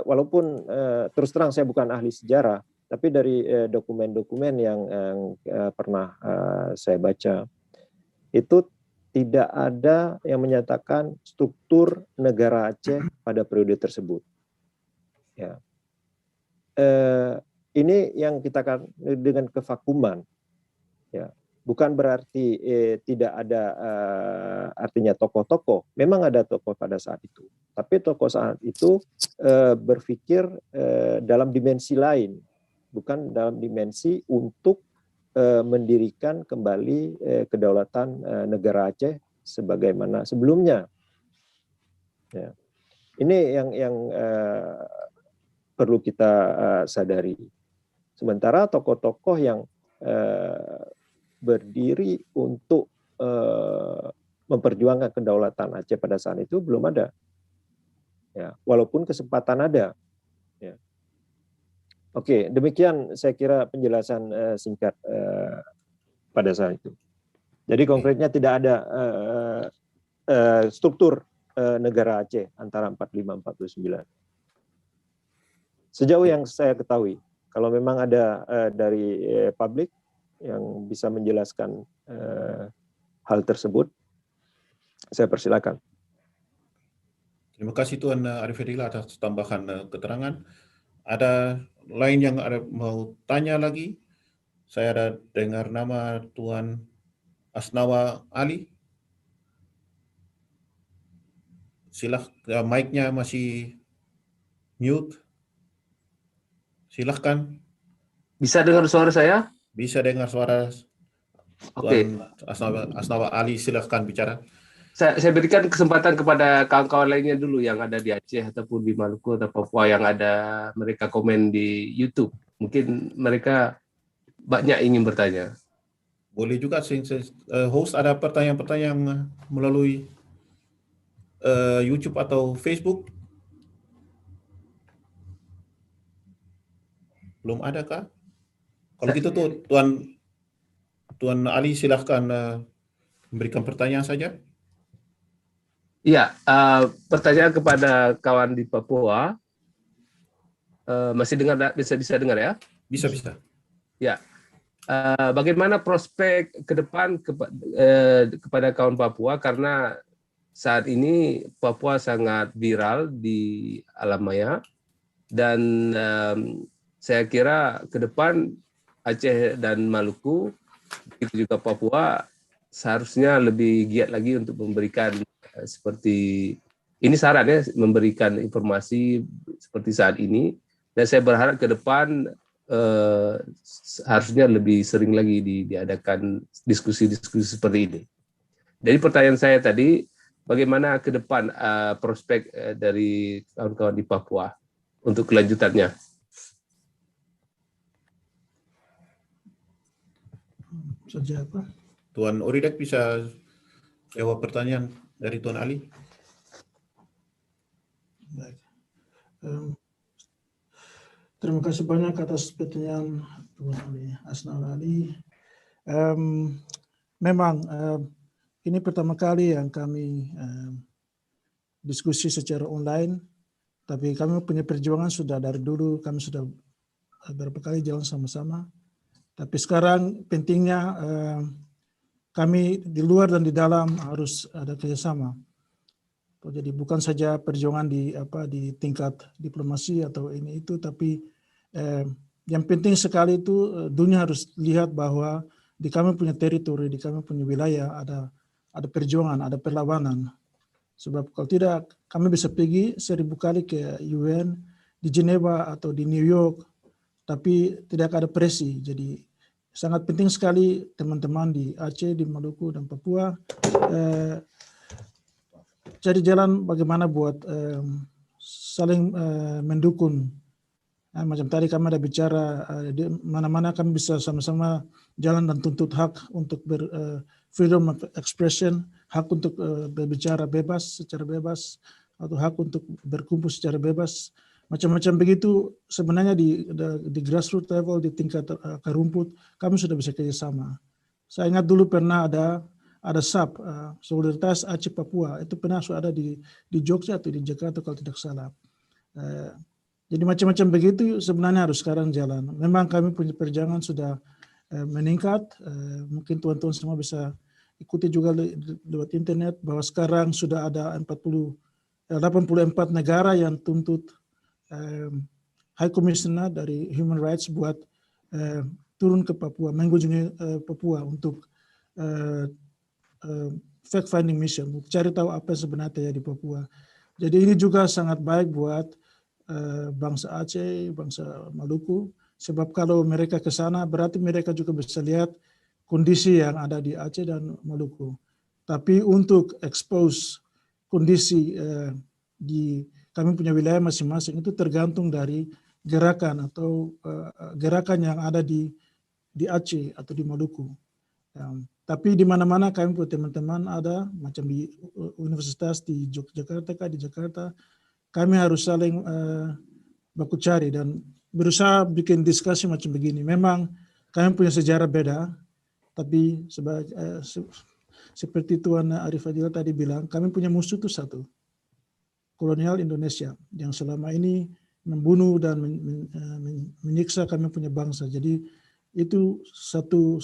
D: walaupun terus terang saya bukan ahli sejarah, tapi dari dokumen-dokumen yang pernah saya baca, itu tidak ada yang menyatakan struktur negara Aceh pada periode tersebut. Ya. Ini yang kita kan dengan kevakuman. Ya. Bukan berarti tidak ada artinya tokoh-tokoh. Memang ada tokoh pada saat itu. Tapi tokoh saat itu berpikir dalam dimensi lain. Bukan dalam dimensi untuk mendirikan kembali kedaulatan negara Aceh sebagaimana sebelumnya. Ya. Ini yang perlu kita sadari. Sementara tokoh-tokoh yang berdiri untuk memperjuangkan kedaulatan Aceh pada saat itu belum ada. Ya, walaupun kesempatan ada. Ya. Oke, demikian saya kira penjelasan singkat pada saat itu. Jadi konkretnya tidak ada struktur negara Aceh antara 45-49. Sejauh yang saya ketahui, kalau memang ada dari publik yang bisa menjelaskan hal tersebut, saya persilakan.
C: Terima kasih Tuan Arifadillah atas tambahan keterangan. Ada lain yang mau tanya lagi? Saya ada dengar nama Tuan Asnawa Ali. Silahkan, mic-nya masih mute. Silahkan.
F: Bisa dengar suara saya?
C: Bisa dengar suara Tuan Asnawa Ali, silahkan bicara.
F: Saya berikan kesempatan kepada kawan-kawan lainnya dulu yang ada di Aceh ataupun di Maluku atau Papua yang ada mereka komen di YouTube. Mungkin mereka banyak ingin bertanya.
C: Boleh juga host ada pertanyaan-pertanyaan melalui YouTube atau Facebook? Belum ada kah? Kalau gitu tuh Tuan Ali silahkan memberikan pertanyaan saja.
F: Iya, pertanyaan kepada kawan di Papua. Masih dengar, bisa dengar ya?
C: Bisa.
F: Ya. Bagaimana prospek ke depan kepada kawan Papua, karena saat ini Papua sangat viral di alam maya, dan saya kira ke depan Aceh dan Maluku, begitu juga Papua, seharusnya lebih giat lagi untuk memberikan seperti ini, sarannya memberikan informasi seperti saat ini, dan saya berharap ke depan harusnya lebih sering lagi diadakan diskusi-diskusi seperti ini. Jadi pertanyaan saya tadi, bagaimana ke depan prospek dari kawan-kawan di Papua untuk kelanjutannya?
A: Saja apa?
C: Tuan Oridak bisa jawab pertanyaan dari Tuan Ali.
A: Baik. Terima kasih banyak atas pertanyaan Tuan Ali Asnawi Ali. Memang ini pertama kali yang kami diskusi secara online, tapi kami punya perjuangan sudah dari dulu, kami sudah beberapa kali jalan sama-sama. Tapi sekarang pentingnya kami di luar dan di dalam harus ada kerjasama. Jadi bukan saja perjuangan di tingkat diplomasi atau ini itu, tapi yang penting sekali itu dunia harus lihat bahwa di kami punya teritori, di kami punya wilayah ada perjuangan, ada perlawanan. Sebab kalau tidak kami bisa pergi 1000 kali ke UN di Geneva atau di New York, tapi tidak ada presi. Jadi sangat penting sekali teman-teman di Aceh, di Maluku dan Papua cari jalan bagaimana buat saling mendukung. Macam tadi kami ada bicara di mana-mana kami bisa sama-sama jalan dan tuntut hak untuk freedom of expression, hak untuk berbicara bebas, secara bebas, atau hak untuk berkumpul secara bebas. Macam-macam begitu sebenarnya di grassroots level, di tingkat akar rumput, kami sudah bisa kerjasama. Saya ingat dulu pernah ada SAP, Solidaritas Aceh Papua, itu pernah ada di Jogja atau di Jakarta kalau tidak salah. Jadi macam-macam begitu sebenarnya harus sekarang jalan. Memang kami punya perjuangan sudah meningkat, mungkin tuan-tuan semua bisa ikuti juga lewat internet bahwa sekarang sudah ada 84 negara yang tuntut High Commissioner dari Human Rights buat turun ke Papua, mengunjungi Papua untuk fact finding mission, cari tahu apa yang sebenarnya di Papua. Jadi ini juga sangat baik buat bangsa Aceh, bangsa Maluku, sebab kalau mereka ke sana berarti mereka juga bisa lihat kondisi yang ada di Aceh dan Maluku. Tapi untuk expose kondisi di kami punya wilayah masing-masing itu tergantung dari gerakan atau gerakan yang ada di Aceh atau di Maluku. Tapi di mana-mana kami punya teman-teman ada, macam di universitas di Yogyakarta, di Jakarta, kami harus saling baku cari dan berusaha bikin diskusi macam begini. Memang kami punya sejarah beda, tapi seperti Tuan Arif Fadila tadi bilang, kami punya musuh itu satu, kolonial Indonesia yang selama ini membunuh dan menyiksa kami punya bangsa. Jadi itu satu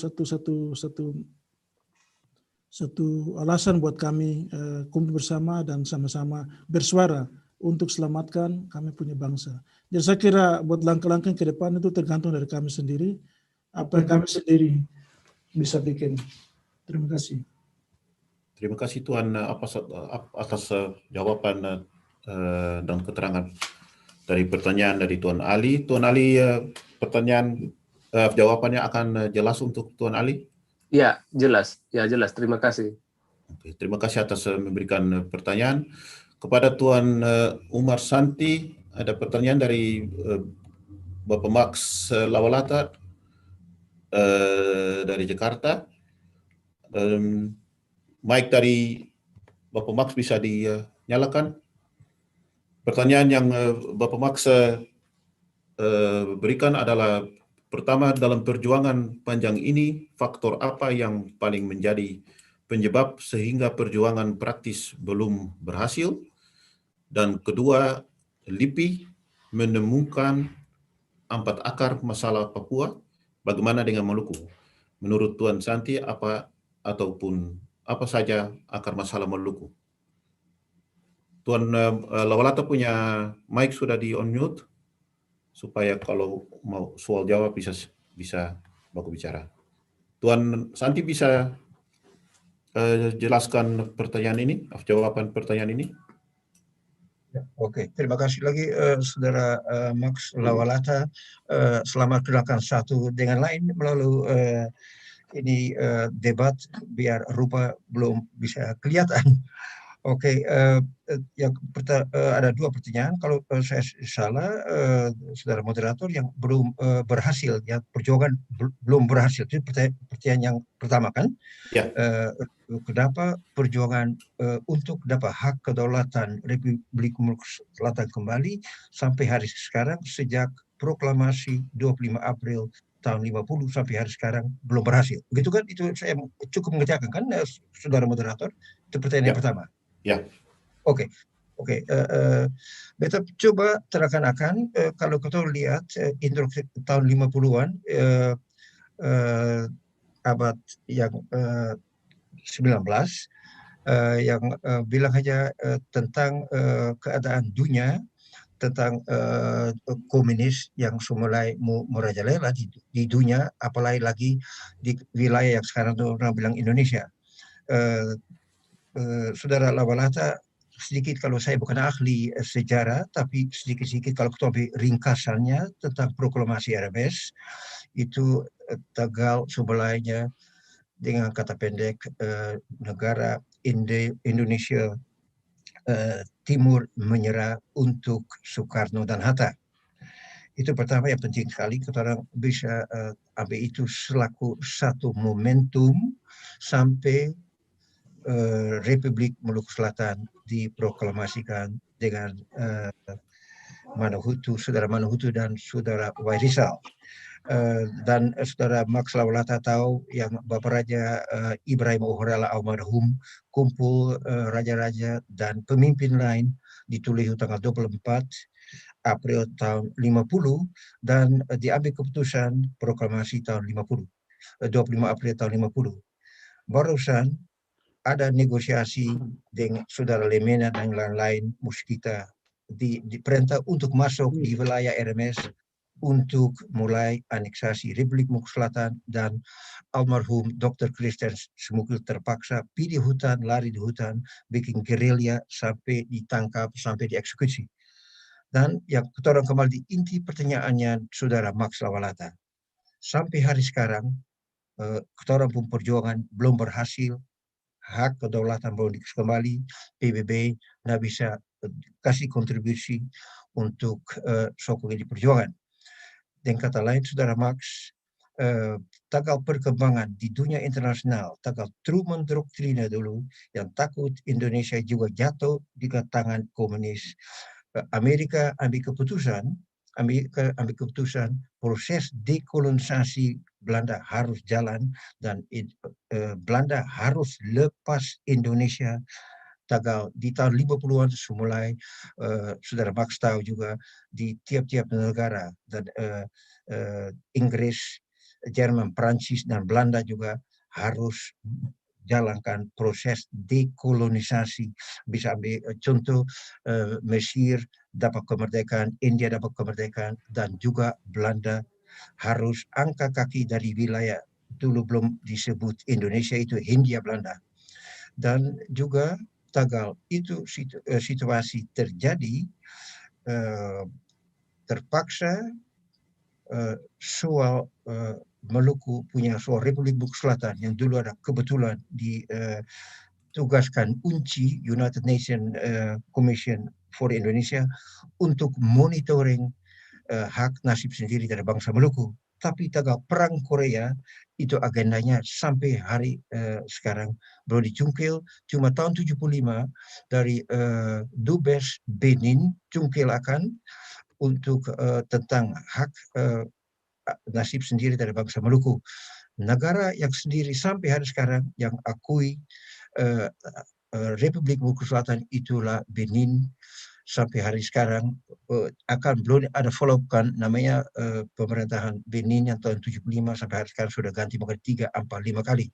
A: alasan buat kami kumpul bersama dan sama-sama bersuara untuk selamatkan kami punya bangsa. Jadi saya kira buat langkah-langkah ke depan itu tergantung dari kami sendiri, apa yang kami sendiri bisa bikin. Terima kasih.
C: Terima kasih Tuan atas jawaban dan keterangan dari pertanyaan dari Tuan Ali. Tuan Ali, pertanyaan jawabannya akan jelas untuk Tuan Ali?
F: Ya, jelas. Ya, jelas. Terima kasih.
C: Oke, terima kasih atas memberikan pertanyaan. Kepada Tuan Umar Santi, ada pertanyaan dari Bapak Max Lawalata. dari Jakarta. Mic dari Bapak Max bisa dinyalakan. Pertanyaan yang Bapak Max berikan adalah, pertama, dalam perjuangan panjang ini, faktor apa yang paling menjadi penyebab sehingga perjuangan praktis belum berhasil? Dan kedua, LIPI menemukan 4 akar masalah Papua, bagaimana dengan Maluku? Menurut Tuan Santi, apa saja akar masalah Maluku? Tuan Lawalata punya mic sudah di on-mute, supaya kalau mau soal jawab bisa baku bicara. Tuan Santi bisa jelaskan pertanyaan ini, jawaban pertanyaan ini?
E: Ya, Oke, terima kasih lagi Saudara Max Lawalata. Selamat kenalkan satu dengan lain melalui ini debat, biar rupa belum bisa kelihatan. Oke, ada 2 pertanyaan. Kalau saya salah, Saudara Moderator, yang belum berhasil, ya, perjuangan belum berhasil. Itu pertanyaan yang pertama kan?
C: Ya.
E: Kenapa perjuangan untuk dapat hak kedaulatan Republik Maluku Selatan kembali sampai hari sekarang, sejak proklamasi 25 April tahun 50 sampai hari sekarang belum berhasil. Begitu kan? Itu saya cukup mengerjakan kan, Saudara Moderator? Itu pertanyaan yang pertama.
C: Ya.
E: Oke. Kita coba terangkan kalau kita lihat introduksi tahun 50-an, abad yang 19, yang bilang aja tentang keadaan dunia, tentang komunis yang mulai merajalela di dunia, apalagi lagi di wilayah yang sekarang orang bilang Indonesia. Saudara Lawalata, sedikit, kalau saya bukan ahli sejarah, tapi sedikit-sedikit kalau kita ringkasannya tentang proklamasi RMS, itu Tegal sebelahnya dengan kata pendek negara Indonesia Timur menyerah untuk Soekarno dan Hatta. Itu pertama yang penting sekali, kita orang bisa ambil itu selaku satu momentum sampai Republik Maluku Selatan diproklamasikan dengan Saudara Manahutu dan Saudara Wairisal. Dan Saudara Max Lawalata tahu yang Bapak Raja Ibrahim Ohrala almarhum kumpul raja-raja dan pemimpin lain di Tulihu tanggal 24 April tahun 50, dan diambil keputusan proklamasi tahun 25 April tahun 50. Barusan ada negosiasi dengan Saudara Lemena dan lain-lain Muskita diperintah untuk masuk di wilayah RMS untuk mulai aneksasi Republik Maluku Selatan, dan almarhum Dr. Kristen Semukil terpaksa pilih hutan, lari di hutan, bikin gerilya sampai ditangkap, sampai dieksekusi. Dan yang kita orang kembali di inti pertanyaannya Saudara Max Lawalata. Sampai hari sekarang kita orang pun perjuangan belum berhasil, hak kedaulatan belum kembali, PBB tidak bisa kasih kontribusi untuk sokong di perjuangan. Dengan kata lain, Saudara Max, tagal perkembangan di dunia internasional, tagal Truman Doktrina dulu, yang takut Indonesia juga jatuh di tangan komunis. Amerika ambil keputusan proses dekolonisasi Belanda harus jalan, dan Belanda harus lepas Indonesia tagal di tahun 50-an semulai. Saudara Max tahu juga di tiap-tiap negara, dan Inggris, Jerman, Prancis, dan Belanda juga harus jalankan proses dekolonisasi. Bisa ambil contoh Mesir dapat kemerdekaan, India dapat kemerdekaan, dan juga Belanda harus angkat kaki dari wilayah dulu belum disebut Indonesia, itu Hindia Belanda. Dan juga tagal itu situasi terjadi, terpaksa soal Maluku punya soal Republik Maluku Selatan yang dulu ada kebetulan ditugaskan UNCI, United Nations Commission for Indonesia, untuk monitoring hak nasib sendiri dari bangsa Maluku. tapi tagal perang Korea itu agendanya sampai hari sekarang belum dicungkil. Cuma tahun 75 dari Dubes Benin cungkilakan untuk tentang hak nasib sendiri dari bangsa Maluku. Negara yang sendiri sampai hari sekarang yang akui Republik Maluku Selatan itulah Benin. Sampai hari sekarang akan belum ada follow up kan namanya pemerintahan Benin yang tahun 75 sampai hari sekarang sudah ganti mungkin 3, 4, 5 kali.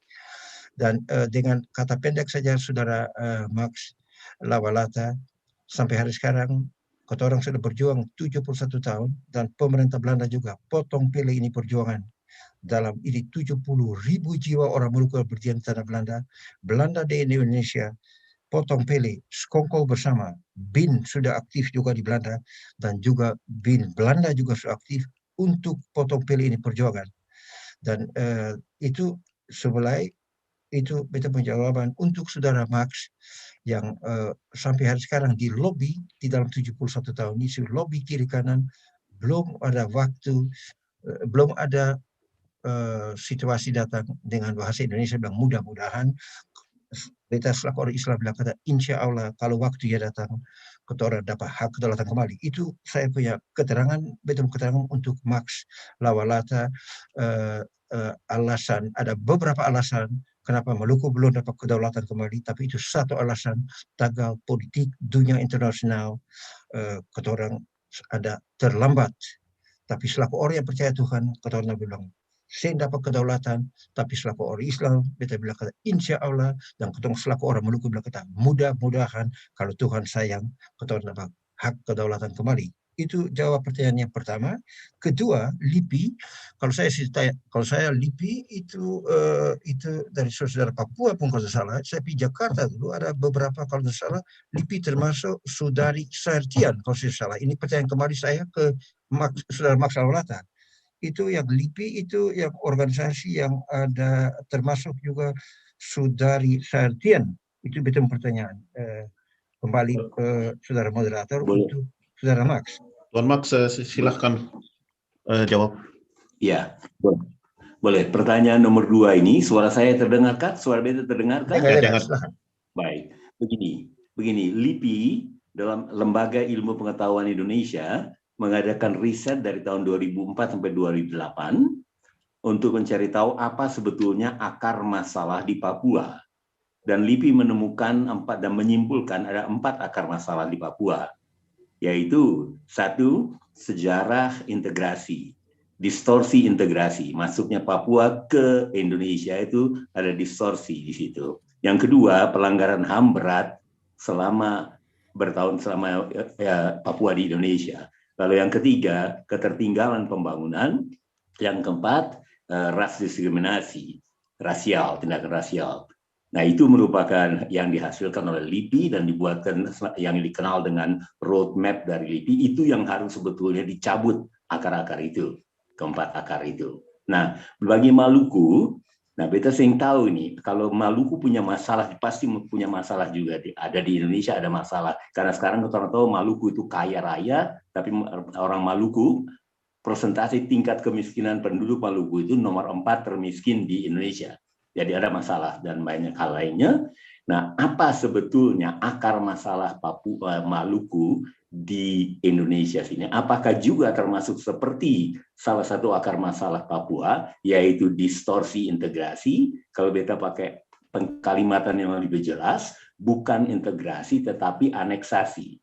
E: Dan dengan kata pendek saja Saudara Max Lawalata, sampai hari sekarang kata orang sudah berjuang 71 tahun dan pemerintah Belanda juga potong pilih ini perjuangan. Dalam ini 70.000 jiwa orang Maluku berdiam di tanah Belanda. Belanda di Indonesia potong pilih, sekongkol bersama. BIN sudah aktif juga di Belanda dan juga BIN Belanda juga sudah aktif untuk potong pilih ini perjuangan. Dan itu sebelah itu beta penjawaban untuk Saudara Max yang sampai hari sekarang di lobby di dalam 71 tahun ini lobby kiri kanan belum ada waktu, belum ada situasi datang dengan bahasa Indonesia bilang mudah-mudahan beta selaku orang Islam bilang kata insya Allah kalau waktu ya datang kita orang dapat hak kedaulatan kembali. Itu saya punya keterangan, beta keterangan untuk Max Lawalata. Alasan ada beberapa alasan kenapa Maluku belum dapat kedaulatan kembali, tapi itu satu alasan tagal politik dunia internasional kita orang ada terlambat. Tapi selaku orang yang percaya Tuhan, kata orang bilang saya dapat kedaulatan, tapi selaku orang Islam, beta bilang kata insya Allah, dan ketemu selaku orang Maluku bilang kata mudah-mudahan kalau Tuhan sayang, kata orang dapat hak kedaulatan kembali. Itu jawab pertanyaan yang pertama. Kedua, LIPI. Kalau saya LIPI itu dari saudara Papua pun kalau tidak salah. Saya pergi Jakarta dulu ada beberapa kalau tidak salah LIPI termasuk Saudari Sartian kalau tidak salah. Ini pertanyaan kembali saya ke Saudara Max Lawalata. Itu yang LIPI itu yang organisasi yang ada termasuk juga Saudari Sartian. Itu betul pertanyaan. Kembali ke Saudara Moderator untuk Saudara Max.
C: Tuan Max, silahkan jawab.
H: Ya, boleh. Pertanyaan nomor 2 ini, suara saya terdengarkah? Suara beta terdengarkah?
C: Jangan.
H: Baik, begini. LIPI dalam Lembaga Ilmu Pengetahuan Indonesia mengadakan riset dari tahun 2004 sampai 2008 untuk mencari tahu apa sebetulnya akar masalah di Papua. Dan LIPI menemukan dan menyimpulkan ada 4 akar masalah di Papua. Yaitu 1, sejarah integrasi, distorsi integrasi, masuknya Papua ke Indonesia itu ada distorsi di situ. Yang kedua, pelanggaran HAM berat selama Papua di Indonesia. Lalu yang ketiga, ketertinggalan pembangunan. Yang keempat, ras diskriminasi, tindakan rasial. Nah, itu merupakan yang dihasilkan oleh LIPI dan dibuatkan yang dikenal dengan roadmap dari LIPI. Itu yang harus sebetulnya dicabut akar-akar itu, keempat akar itu. Nah, bagi Maluku, beta sering tahu ini, kalau Maluku punya masalah, pasti punya masalah juga. Ada di Indonesia ada masalah. Karena sekarang kita tahu Maluku itu kaya raya, tapi orang Maluku, persentase tingkat kemiskinan penduduk Maluku itu nomor 4 termiskin di Indonesia. Jadi ada masalah dan banyak hal lainnya. Nah, apa sebetulnya akar masalah Papua Maluku di Indonesia sini? Apakah juga termasuk seperti salah satu akar masalah Papua, yaitu distorsi integrasi? Kalau beta pakai pengkalimatan yang lebih jelas, bukan integrasi tetapi aneksasi.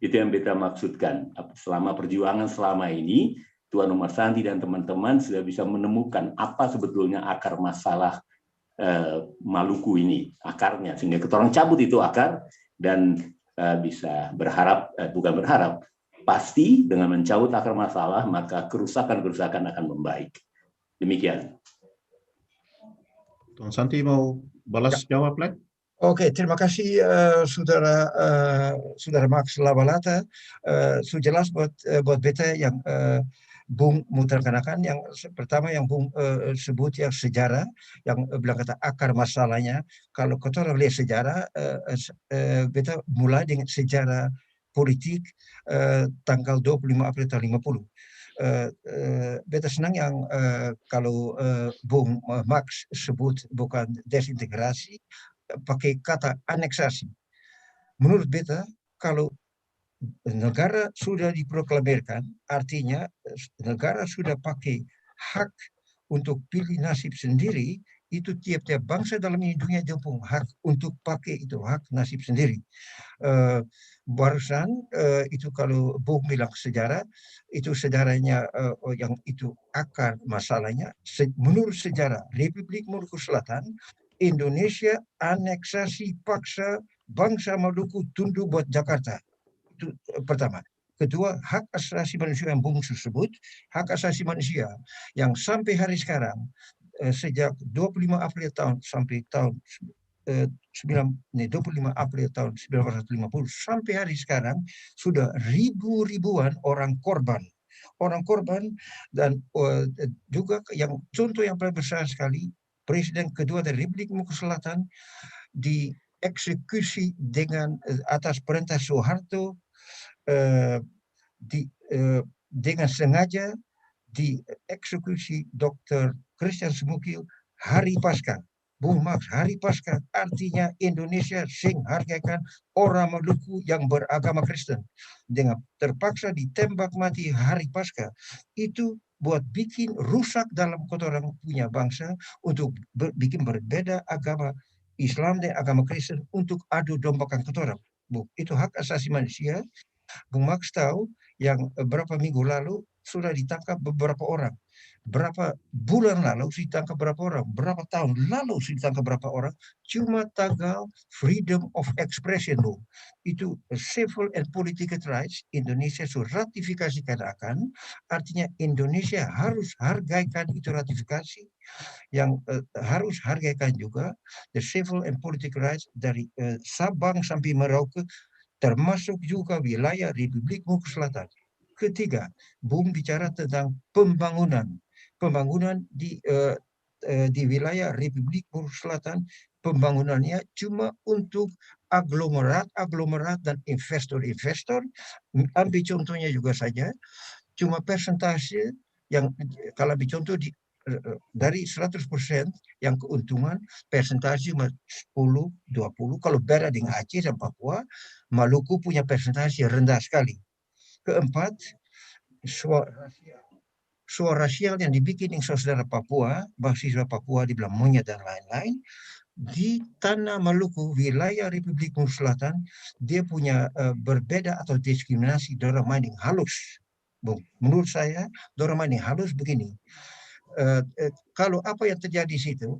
H: Itu yang beta maksudkan. Selama perjuangan selama ini, Tuan Umar Santi dan teman-teman sudah bisa menemukan apa sebetulnya akar masalah Maluku ini, akarnya, sehingga kita orang cabut itu akar dan bisa pasti dengan mencabut akar masalah maka kerusakan akan membaik. Demikian.
C: Tuan Santi mau balas jawab lagi?
E: Oke, terima kasih saudara Max Lawalata. Sudah jelas buat beta yang Bung muterkanakan yang pertama yang Bung sebut yang sejarah yang bilang kata akar masalahnya. Kalau kita orang lihat sejarah, beta mulai dengan sejarah politik tanggal 25 April tahun 50. beta senang yang kalau Bung Max sebut bukan desintegrasi, pakai kata aneksasi. Menurut beta, kalau negara sudah diproklamirkan, artinya negara sudah pakai hak untuk pilih nasib sendiri, itu tiap-tiap bangsa dalam dunia dia punya hak untuk pakai itu hak nasib sendiri. Barusan itu kalau Bung bilang sejarah, itu sejarahnya yang itu akar masalahnya. Menurut sejarah Republik Maluku Selatan, Indonesia aneksasi paksa bangsa Maluku tunduk buat Jakarta. Itu pertama. Kedua, hak asasi manusia yang Bung sebut, hak asasi manusia yang sampai hari sekarang, sejak 25 April tahun sampai tahun 25 April tahun 1950 sampai hari sekarang sudah ribuan orang korban. Orang korban dan juga yang contoh yang paling besar sekali, Presiden kedua dari Republik Maluku Selatan dieksekusi dengan atas perintah Soeharto, dengan sengaja dieksekusi Dr. Christian Sumukil hari Pasca. Bung Max, hari Pasca artinya Indonesia sing hargaikan orang Maluku yang beragama Kristen. Dengan terpaksa ditembak mati hari Pasca. Itu buat bikin rusak dalam kotoran punya bangsa untuk bikin berbeda agama Islam dan agama Kristen untuk adu dombakan kotoran. Itu hak asasi manusia. Bung Max tahu yang berapa minggu lalu sudah ditangkap beberapa orang. Berapa bulan lalu ditangkap berapa orang. Berapa tahun lalu ditangkap berapa orang. Cuma tagal freedom of expression, Bung. Itu civil and political rights Indonesia sudah ratifikasikan akan. Artinya Indonesia harus hargaikan itu ratifikasi. Yang harus hargaikan juga the civil and political rights dari Sabang sampai Merauke, termasuk juga wilayah Republik Maluku Selatan. Ketiga, Bung bicara tentang pembangunan. Pembangunan di wilayah Republik Maluku Selatan, pembangunannya cuma untuk aglomerat dan investor-investor. Ambil contohnya juga saja, cuma persentase yang kalau ambil contoh dari 100% yang keuntungan, persentase cuma 10-20. Kalau beda dengan Aceh dan Papua, Maluku punya persentase rendah sekali. Keempat, suara rasial yang dibikin dengan saudara Papua, mahasiswa Papua dibilang monyet dan lain-lain, di tanah Maluku, wilayah Republik Maluku Selatan, dia punya berbeda atau diskriminasi dorang mining halus. Menurut saya, dorang mining halus begini. Kalau apa yang terjadi di situ,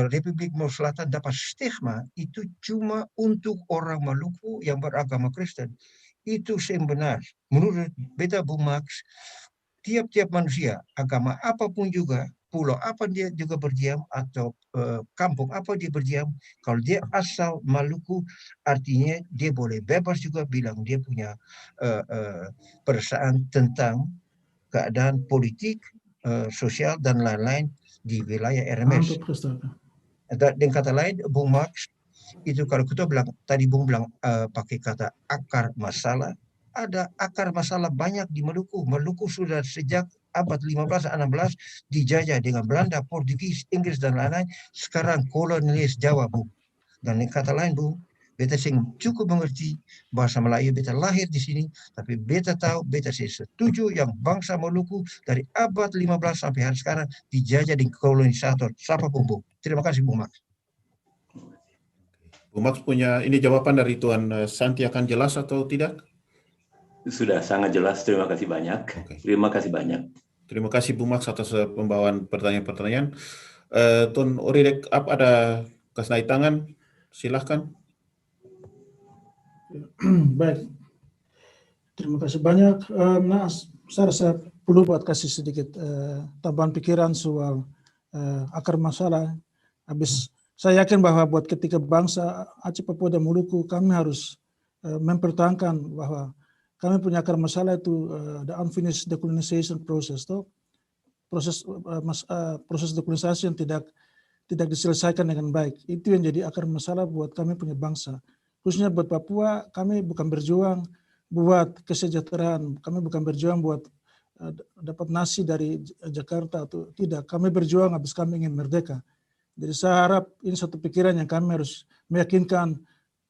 E: Republik Maluku Selatan dapat stigma itu cuma untuk orang Maluku yang beragama Kristen. Itu yang benar. Menurut beta Bung Max, tiap-tiap manusia, agama apapun juga, pulau apa dia juga berdiam, atau kampung apa dia berdiam, kalau dia asal Maluku, artinya dia boleh bebas juga bilang dia punya perasaan tentang keadaan politik, sosial dan lain-lain di wilayah RMS. Dengan kata lain, Bung Max, itu kalau kita bilang, tadi Bung bilang pakai kata akar masalah, ada akar masalah banyak di Maluku. Maluku sudah sejak abad 15-16 dijajah dengan Belanda, Portugis, Inggris dan lain-lain. Sekarang kolonialis Jawa, Bung. Dan dengan kata lain, Bung, beta sing cukup mengerti bahasa Melayu, beta lahir di sini, tapi beta tahu, beta setuju yang bangsa Maluku dari abad 15 sampai hari sekarang dijajah dengan kolonisator. Siapapun, Bung. Terima kasih, Bung Max.
C: Bung Max punya ini jawaban dari Tuan Santi akan jelas atau tidak?
H: Sudah sangat jelas, terima kasih banyak.
C: Okay.
H: Terima kasih banyak.
C: Terima kasih Bung Max atas pembawaan pertanyaan-pertanyaan. Tuan Oridek, ada kasih tangan? Silahkan.
A: Baik, terima kasih banyak. Saya rasa perlu buat kasih sedikit tambahan pikiran soal akar masalah. Habis saya yakin bahwa buat ketiga bangsa Aceh, Papua, dan Maluku, kami harus mempertahankan bahwa kami punya akar masalah itu the unfinished decolonization process, proses dekolonisasi yang tidak diselesaikan dengan baik. Itu yang jadi akar masalah buat kami punya bangsa. Khususnya buat Papua, kami bukan berjuang buat kesejahteraan, kami bukan berjuang buat dapat nasi dari Jakarta atau tidak. Kami berjuang habis kami ingin merdeka. Jadi saya harap ini satu pikiran yang kami harus meyakinkan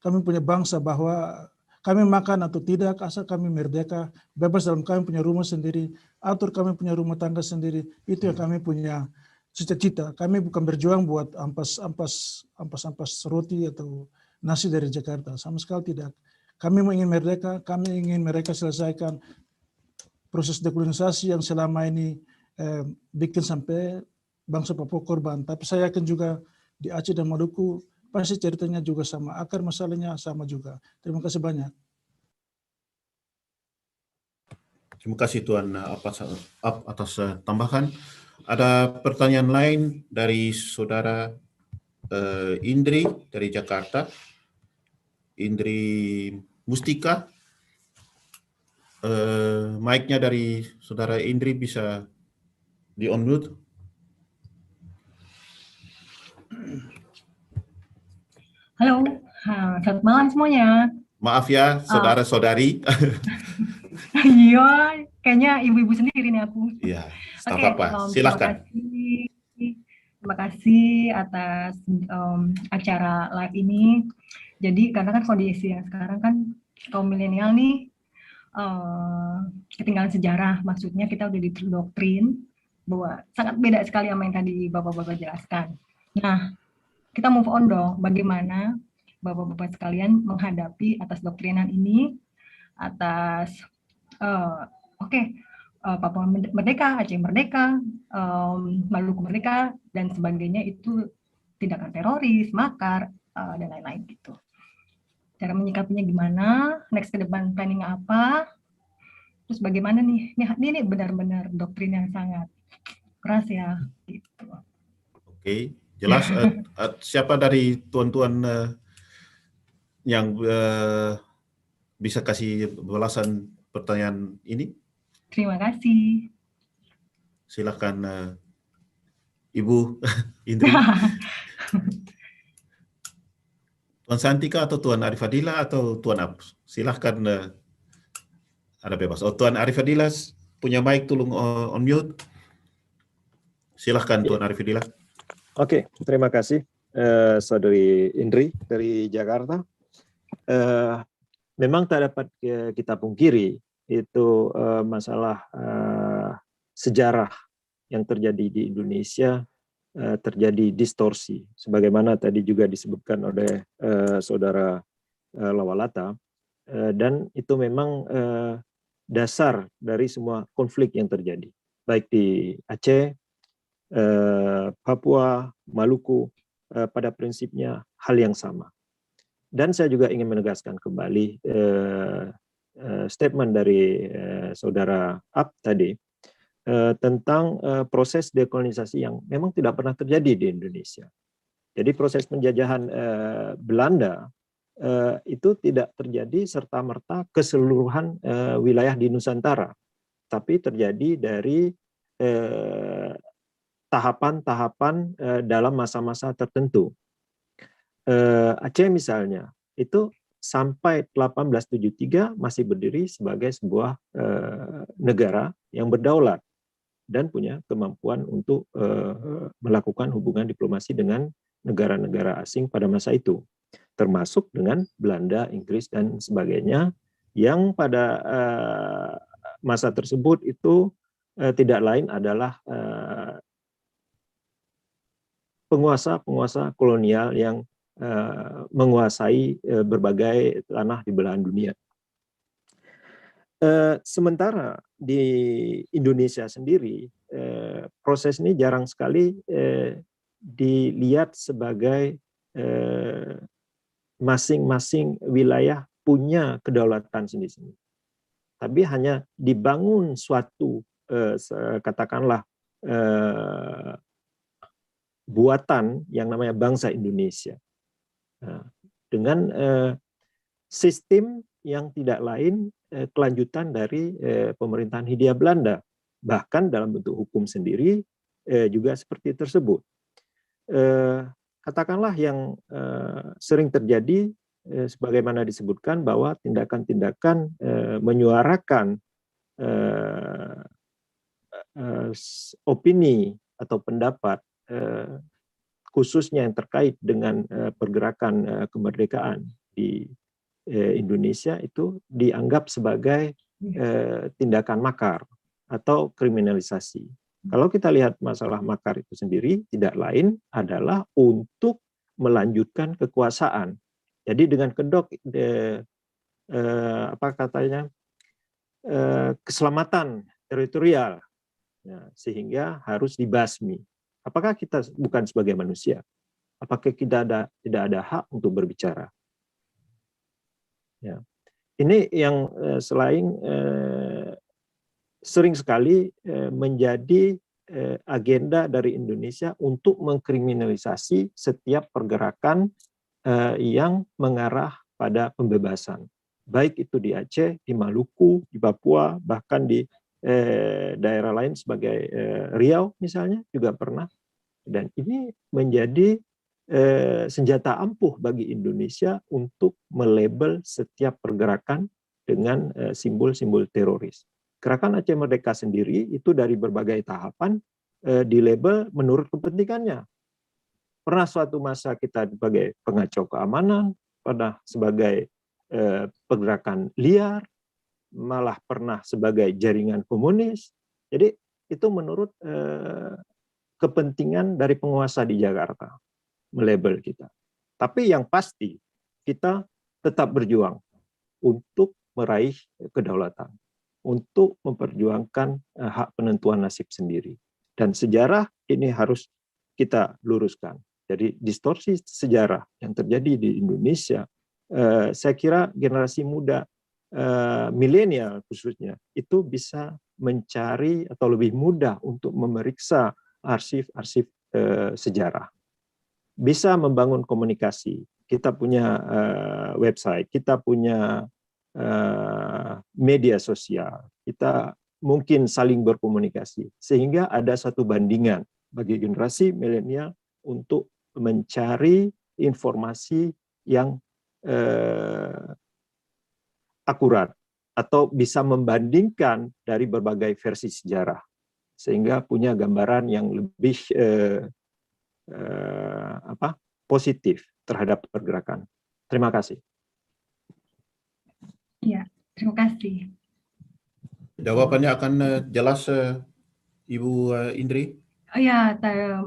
A: kami punya bangsa bahwa kami makan atau tidak, asal kami merdeka, bebas dalam kami punya rumah sendiri, atur kami punya rumah tangga sendiri, itu yang kami punya cita-cita. Kami bukan berjuang buat ampas roti atau nasi dari Jakarta, sama sekali tidak. Kami ingin merdeka, kami ingin mereka selesaikan proses dekolonisasi yang selama ini bikin sampai bangsa Papua korban. Tapi saya yakin juga di Aceh dan Maluku pasti ceritanya juga sama, akar masalahnya sama juga. Terima kasih banyak.
C: Terima kasih Tuan atas tambahan. Ada pertanyaan lain dari Saudara Indri dari Jakarta. Indri Mustika. Mic-nya dari Saudara Indri bisa di-on-mute.
I: Halo, selamat malam semuanya.
C: Maaf ya, saudara-saudari.
I: Iya, kayaknya ibu-ibu sendiri nih aku.
C: Iya, tak apa-apa. Silakan.
I: Terima kasih atas acara live ini. Jadi karena kan kondisi yang sekarang kan kaum milenial nih ketinggalan sejarah. Maksudnya kita udah didoktrin bahwa sangat beda sekali sama yang tadi Bapak-Bapak jelaskan. Nah, kita move on dong, bagaimana Bapak-Bapak sekalian menghadapi atas doktrinan ini, atas Papua merdeka, Aceh merdeka, Maluku merdeka, dan sebagainya itu tindakan teroris, makar, dan lain-lain gitu. Cara menyikapinya gimana, next ke depan planning apa, terus bagaimana nih, ini benar-benar doktrin yang sangat keras ya, gitu.
C: Oke. Jelas, siapa dari tuan-tuan yang bisa kasih balasan pertanyaan ini?
I: Terima kasih.
C: Silakan Ibu Indri. Tuan Santika atau Tuan Arifadila atau Tuan Ab? Silakan, ada bebas. Oh, Tuan Arifadila punya mic, tolong on mute. Silakan Tuan Arifadila.
D: Oke, terima kasih Saudari Indri dari Jakarta. Memang tak dapat kita pungkiri itu masalah sejarah yang terjadi di Indonesia, terjadi distorsi. Sebagaimana tadi juga disebutkan oleh Saudara Lawalata, dan itu memang dasar dari semua konflik yang terjadi, baik di Aceh, Papua, Maluku, pada prinsipnya hal yang sama. Dan saya juga ingin menegaskan kembali statement dari Saudara Ab tadi tentang proses dekolonisasi yang memang tidak pernah terjadi di Indonesia. Jadi proses penjajahan Belanda itu tidak terjadi serta-merta keseluruhan wilayah di Nusantara, tapi terjadi dari tahapan-tahapan dalam masa-masa tertentu. Aceh misalnya, itu sampai 1873 masih berdiri sebagai sebuah negara yang berdaulat dan punya kemampuan untuk melakukan hubungan diplomasi dengan negara-negara asing pada masa itu, termasuk dengan Belanda, Inggris, dan sebagainya, yang pada masa tersebut itu tidak lain adalah penguasa-penguasa kolonial yang menguasai berbagai tanah di belahan dunia. Sementara di Indonesia sendiri, proses ini jarang sekali dilihat sebagai masing-masing wilayah punya kedaulatan sendiri-sendiri. Tapi hanya dibangun suatu, katakanlah, buatan yang namanya bangsa Indonesia. Dengan sistem yang tidak lain kelanjutan dari pemerintahan Hindia Belanda, bahkan dalam bentuk hukum sendiri juga seperti tersebut. Katakanlah yang sering terjadi sebagaimana disebutkan bahwa tindakan-tindakan menyuarakan opini atau pendapat khususnya yang terkait dengan pergerakan kemerdekaan di Indonesia itu dianggap sebagai tindakan makar atau kriminalisasi. Kalau kita lihat masalah makar itu sendiri tidak lain adalah untuk melanjutkan kekuasaan. Jadi dengan kedok keselamatan teritorial, ya, sehingga harus dibasmi. Apakah kita bukan sebagai manusia? Apakah kita tidak ada hak untuk berbicara? Ya. Ini yang selain sering sekali menjadi agenda dari Indonesia untuk mengkriminalisasi setiap pergerakan yang mengarah pada pembebasan. Baik itu di Aceh, di Maluku, di Papua, bahkan di daerah lain sebagai Riau misalnya juga pernah. Dan ini menjadi senjata ampuh bagi Indonesia untuk melabel setiap pergerakan dengan simbol-simbol teroris. Gerakan Aceh Merdeka sendiri itu dari berbagai tahapan dilabel menurut kepentingannya. Pernah suatu masa kita sebagai pengacau keamanan, pernah sebagai pergerakan liar, malah pernah sebagai jaringan komunis. Jadi itu menurut kepentingan dari penguasa di Jakarta melabel kita. Tapi yang pasti kita tetap berjuang untuk meraih kedaulatan, untuk memperjuangkan hak penentuan nasib sendiri. Dan sejarah ini harus kita luruskan. Jadi distorsi sejarah yang terjadi di Indonesia, saya kira generasi muda milenial khususnya itu bisa mencari atau lebih mudah untuk memeriksa arsip-arsip sejarah. Bisa membangun komunikasi. Kita punya website, kita punya media sosial, kita mungkin saling berkomunikasi sehingga ada satu bandingan bagi generasi milenial untuk mencari informasi yang akurat atau bisa membandingkan dari berbagai versi sejarah sehingga punya gambaran yang lebih positif terhadap pergerakan. Terima kasih.
I: Ya, terima kasih.
C: Jawabannya akan jelas, Ibu Indri.
I: Ya,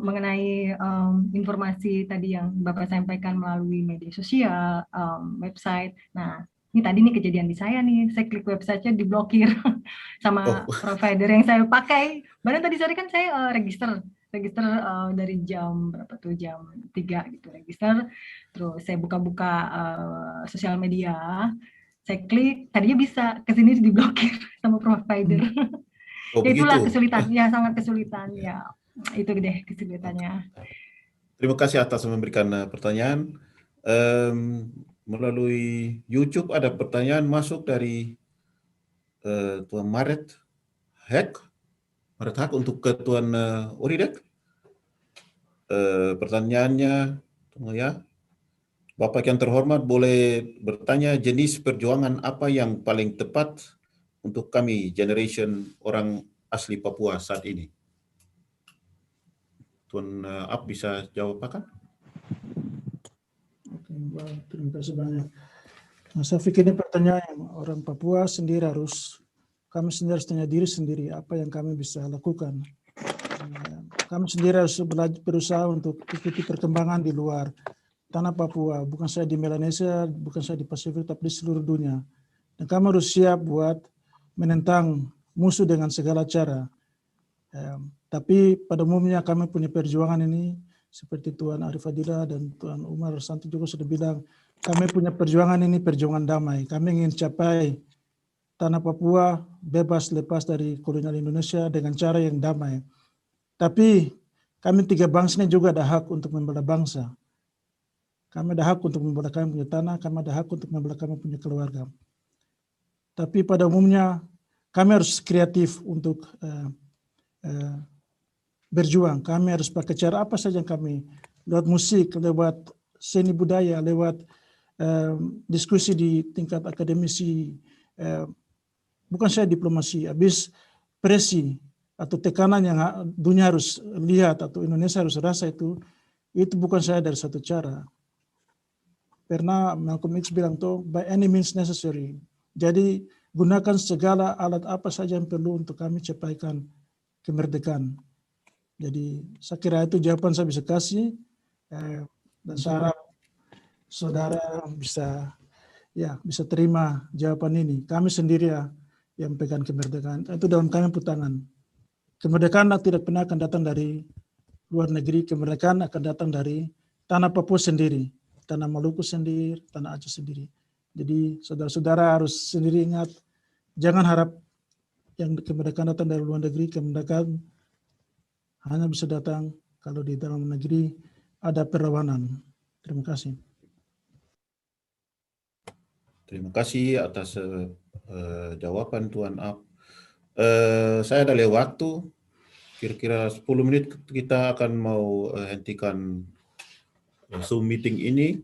I: mengenai informasi tadi yang Bapak sampaikan melalui media sosial, website. Nah, ini tadi nih kejadian di saya nih, saya klik websitenya diblokir sama provider yang saya pakai. Bahkan tadi sore kan saya register dari jam berapa tuh, jam 3 gitu register. Terus saya buka-buka sosial media, saya klik, tadinya bisa, kesini diblokir sama provider. Ya, itulah kesulitan, ya sangat kesulitan ya. Itu deh kesulitannya.
C: Terima kasih atas memberikan pertanyaan. Melalui YouTube ada pertanyaan masuk dari Tuan Maret Hak untuk ke Tuan Oridek. Pertanyaannya, tunggu ya. Bapak yang terhormat boleh bertanya jenis perjuangan apa yang paling tepat untuk kami generation orang asli Papua saat ini. Tuan Ab bisa jawab apa kan?
A: Oke, baik, terima kasih banyak. Nah, saya pikir ini pertanyaan yang orang Papua sendiri kami sendiri harus tanya diri sendiri apa yang kami bisa lakukan. Kami sendiri harus berusaha untuk ikuti perkembangan di luar tanah Papua, bukan saya di Melanesia, bukan saya di Pasifik, tapi di seluruh dunia. Dan kami harus siap buat menentang musuh dengan segala cara. Tapi pada umumnya kami punya perjuangan ini, seperti Tuan Arif Fadilah dan Tuan Umar Santi juga sudah bilang, kami punya perjuangan ini perjuangan damai. Kami ingin capai tanah Papua bebas lepas dari kolonial Indonesia dengan cara yang damai. Tapi kami tiga bangsa ini juga ada hak untuk membela bangsa. Kami ada hak untuk membela kami punya tanah, kami ada hak untuk membela kami punya keluarga. Tapi pada umumnya kami harus kreatif untuk berjuang. Kami harus pakai cara apa saja kami, lewat musik, lewat seni budaya, lewat diskusi di tingkat akademisi, bukan saya diplomasi, habis presi, atau tekanan yang dunia harus lihat atau Indonesia harus rasa itu bukan saya dari satu cara. Pernah Malcolm X bilang tuh, by any means necessary. Jadi gunakan segala alat apa saja yang perlu untuk kami capaikan kemerdekaan. Jadi saya kira itu jawaban saya bisa kasih, dan saya harap saudara bisa terima jawaban ini. Kami sendiri yang pegang kemerdekaan, itu dalam kami tangan. Kemerdekaan tidak pernah akan datang dari luar negeri, kemerdekaan akan datang dari tanah Papua sendiri, tanah Maluku sendiri, tanah Aceh sendiri. Jadi saudara-saudara harus sendiri ingat, jangan harap yang kemerdekaan datang dari luar negeri. Kemerdekaan hanya bisa datang kalau di dalam negeri ada perlawanan. Terima kasih.
C: Terima kasih atas jawaban Tuan Ab. Saya ada waktu, kira-kira 10 menit kita akan mau hentikan Zoom meeting ini.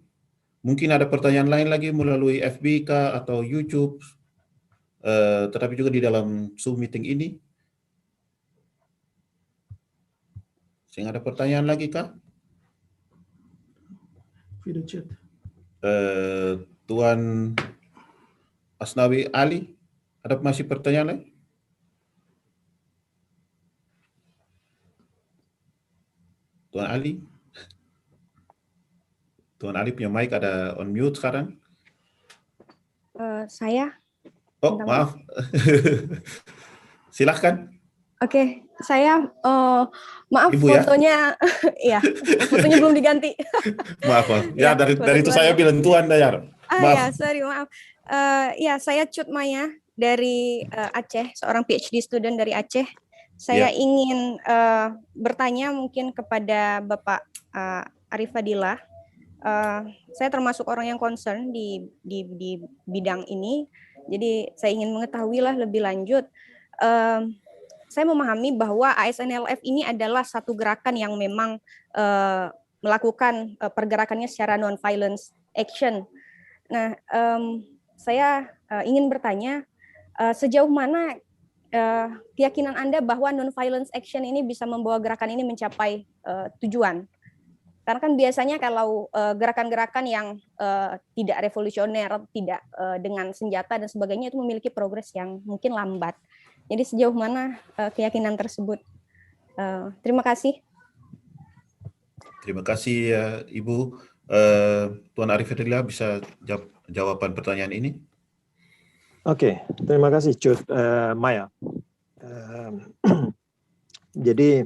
C: Mungkin ada pertanyaan lain lagi melalui FB kah atau YouTube, tetapi juga di dalam Zoom meeting ini. Sehingga ada pertanyaan lagi kah?
A: Video chat.
C: Tuan Asnawi Ali, ada masih pertanyaan lain? Tuan Ali? Tuan Ali punya mic ada on mute sekarang.
J: Saya.
C: Oh, maaf. Silahkan.
J: Oke, saya maaf
C: Ibu, ya?
J: fotonya, ya fotonya belum diganti.
C: Maaf. Ya, dari itu saya bilang Tuan Dayar. Maaf.
J: Ya, sorry, maaf. Ya, saya Cut Maya dari Aceh, seorang PhD student dari Aceh. Saya ingin bertanya mungkin kepada Bapak Arif Fadilah. Saya termasuk orang yang concern di bidang ini, jadi saya ingin mengetahui lebih lanjut. Saya memahami bahwa ASNLF ini adalah satu gerakan yang memang melakukan pergerakannya secara non-violence action. Nah, saya ingin bertanya, sejauh mana keyakinan Anda bahwa non-violence action ini bisa membawa gerakan ini mencapai tujuan? Karena kan biasanya kalau gerakan-gerakan yang tidak revolusioner, tidak dengan senjata dan sebagainya itu memiliki progres yang mungkin lambat. Jadi sejauh mana keyakinan tersebut? Terima kasih.
C: Terima kasih Ibu. Tuan Arif Fadilah bisa jawaban pertanyaan ini?
D: Oke, terima kasih Cut Maya. Jadi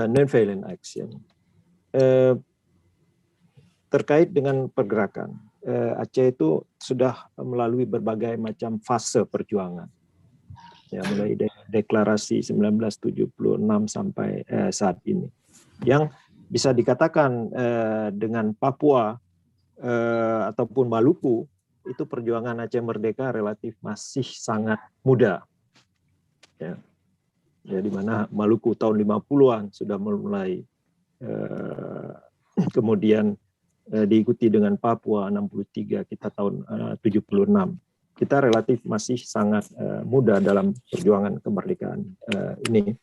D: non-violent action. Terkait dengan pergerakan, Aceh itu sudah melalui berbagai macam fase perjuangan. Ya, mulai dari deklarasi 1976 sampai saat ini. Yang bisa dikatakan dengan Papua ataupun Maluku, itu perjuangan Aceh Merdeka relatif masih sangat muda. Ya, di mana Maluku tahun 50-an sudah mulai, kemudian diikuti dengan Papua 63, kita tahun 76. Kita relatif masih sangat muda dalam perjuangan kemerdekaan ini.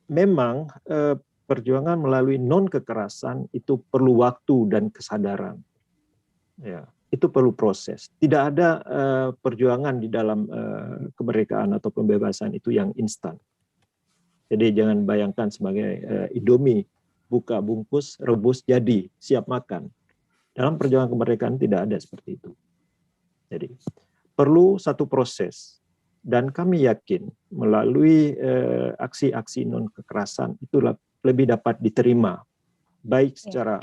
D: Memang perjuangan melalui non-kekerasan itu perlu waktu dan kesadaran. Ya, itu perlu proses. Tidak ada perjuangan di dalam kemerdekaan atau pembebasan itu yang instan. Jadi jangan bayangkan sebagai Indomie, buka bungkus, rebus, jadi, siap makan. Dalam perjuangan kemerdekaan tidak ada seperti itu. Jadi perlu satu proses. Dan kami yakin melalui aksi-aksi non-kekerasan itu lebih dapat diterima. Baik secara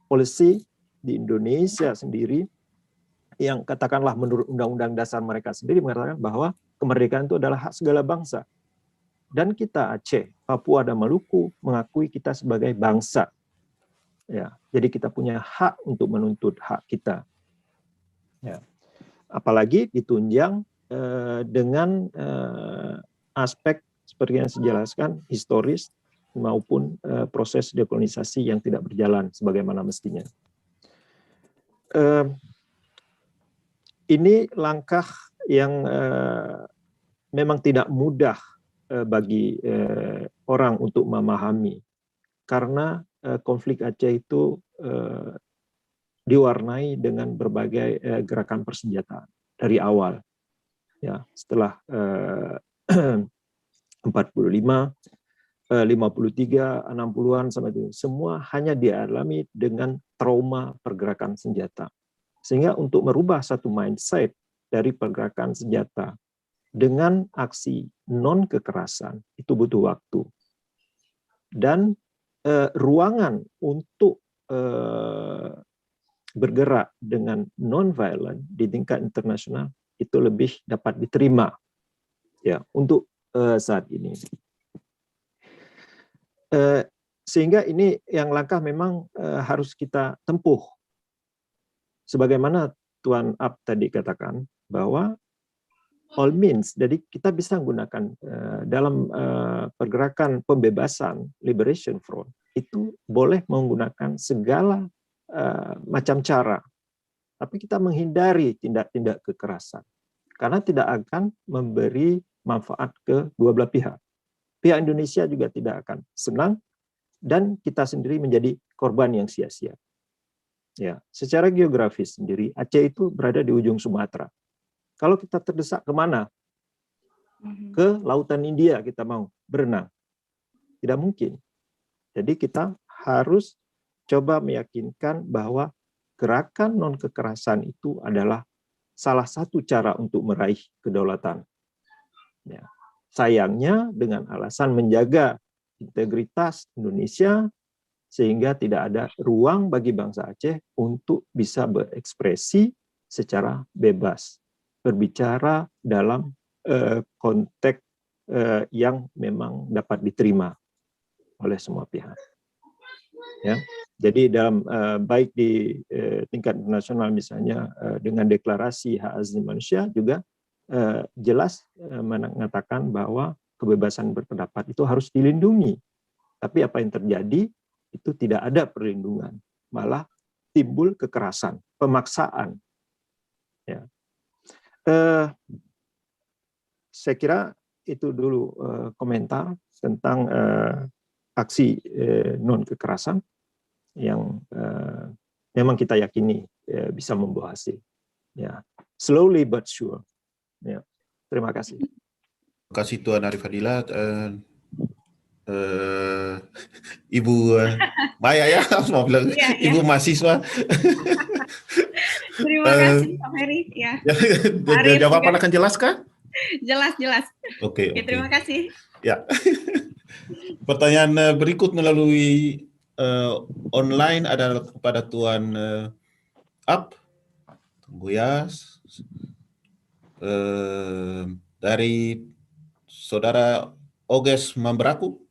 D: policy di Indonesia sendiri, yang katakanlah menurut Undang-Undang Dasar mereka sendiri mengatakan bahwa kemerdekaan itu adalah hak segala bangsa. Dan kita Aceh, Papua, dan Maluku mengakui kita sebagai bangsa. Ya, jadi kita punya hak untuk menuntut hak kita. Ya. Apalagi ditunjang dengan aspek seperti yang saya jelaskan, historis maupun proses dekolonisasi yang tidak berjalan sebagaimana mestinya. Ini langkah yang memang tidak mudah bagi orang untuk memahami, karena konflik Aceh itu diwarnai dengan berbagai gerakan persenjataan dari awal. Ya, setelah 45, 53, 60-an sampai itu, semua hanya dialami dengan trauma pergerakan senjata. Sehingga untuk merubah satu mindset dari pergerakan senjata dengan aksi non-kekerasan itu butuh waktu. Dan ruangan untuk bergerak dengan non-violent di tingkat internasional itu lebih dapat diterima ya untuk saat ini. Sehingga ini yang langkah memang harus kita tempuh. Sebagaimana Tuan Ab tadi katakan bahwa all means, jadi kita bisa menggunakan dalam pergerakan pembebasan Liberation Front itu boleh menggunakan segala macam cara, tapi kita menghindari tindak-tindak kekerasan karena tidak akan memberi manfaat ke dua belah pihak. Pihak Indonesia juga tidak akan senang dan kita sendiri menjadi korban yang sia-sia. Ya, secara geografis sendiri Aceh itu berada di ujung Sumatera. Kalau kita terdesak kemana? Ke Lautan India kita mau berenang. Tidak mungkin. Jadi kita harus coba meyakinkan bahwa gerakan non-kekerasan itu adalah salah satu cara untuk meraih kedaulatan. Ya. Sayangnya dengan alasan menjaga integritas Indonesia, sehingga tidak ada ruang bagi bangsa Aceh untuk bisa berekspresi secara bebas, berbicara dalam konteks yang memang dapat diterima oleh semua pihak. Ya, jadi dalam baik di tingkat internasional misalnya dengan deklarasi hak asasi manusia juga jelas mengatakan bahwa kebebasan berpendapat itu harus dilindungi. Tapi apa yang terjadi itu tidak ada perlindungan, malah timbul kekerasan, pemaksaan. Ya. Saya kira itu dulu komentar tentang aksi non kekerasan yang memang kita yakini bisa membawa hasil. Ya, slowly but sure. Ya, terima kasih.
C: Terima kasih Tuan Arifadillah. Ibu Maya ya, mau bilang
K: ya,
C: Ibu mahasiswa.
K: Terima kasih Pak Heri. Ya.
C: Jawaban akan jelas kah?
K: Jelas.
C: Oke.
K: Terima kasih.
C: Ya. Pertanyaan berikut melalui online adalah kepada Tuan Ab. Tunggu ya. Dari Saudara Oges Mambraku.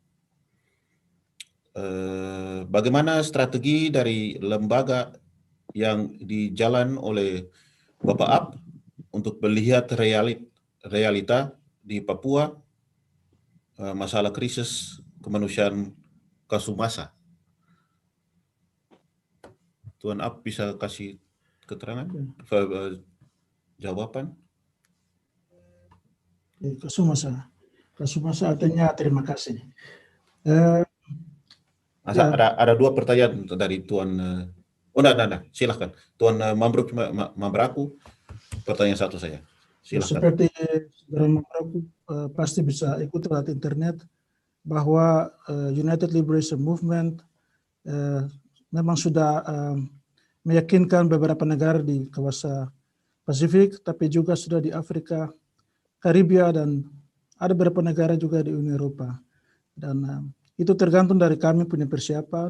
C: Bagaimana strategi dari lembaga yang dijalan oleh Bapak Ab untuk melihat realita di Papua, masalah krisis kemanusiaan Kasumasa? Tuan Ab bisa kasih keterangan, jawaban?
A: Kasumasa artinya terima kasih.
C: Ada dua pertanyaan dari Tuan. Silakan. Tuan Mambraku, pertanyaan satu saya. Silakan.
A: Seperti Saudara Mambraku pasti bisa ikut lewat internet bahwa United Liberation Movement memang sudah meyakinkan beberapa negara di kawasan Pasifik, tapi juga sudah di Afrika, Karibia, dan ada beberapa negara juga di Uni Eropa. Dan itu tergantung dari kami punya persiapan.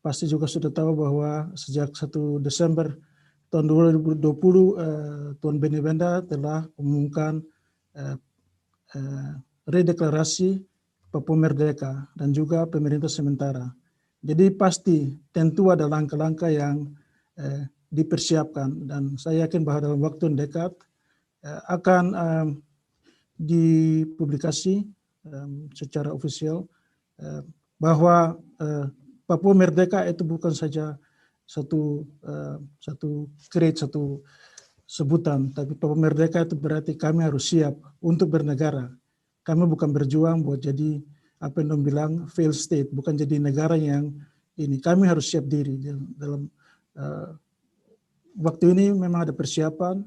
A: Pasti juga sudah tahu bahwa sejak 1 Desember tahun 2020, Tuan Benny Wenda telah mengumumkan redeklarasi Papua Merdeka dan juga pemerintah sementara. Jadi pasti tentu ada langkah-langkah yang dipersiapkan, dan saya yakin bahwa dalam waktu yang dekat akan dipublikasi secara ofisial bahwa Papua Merdeka itu bukan saja satu sebutan, tapi Papua Merdeka itu berarti kami harus siap untuk bernegara. Kami bukan berjuang buat jadi apa yang bilang failed state, bukan jadi negara yang ini. Kami harus siap diri dalam waktu ini. Memang ada persiapan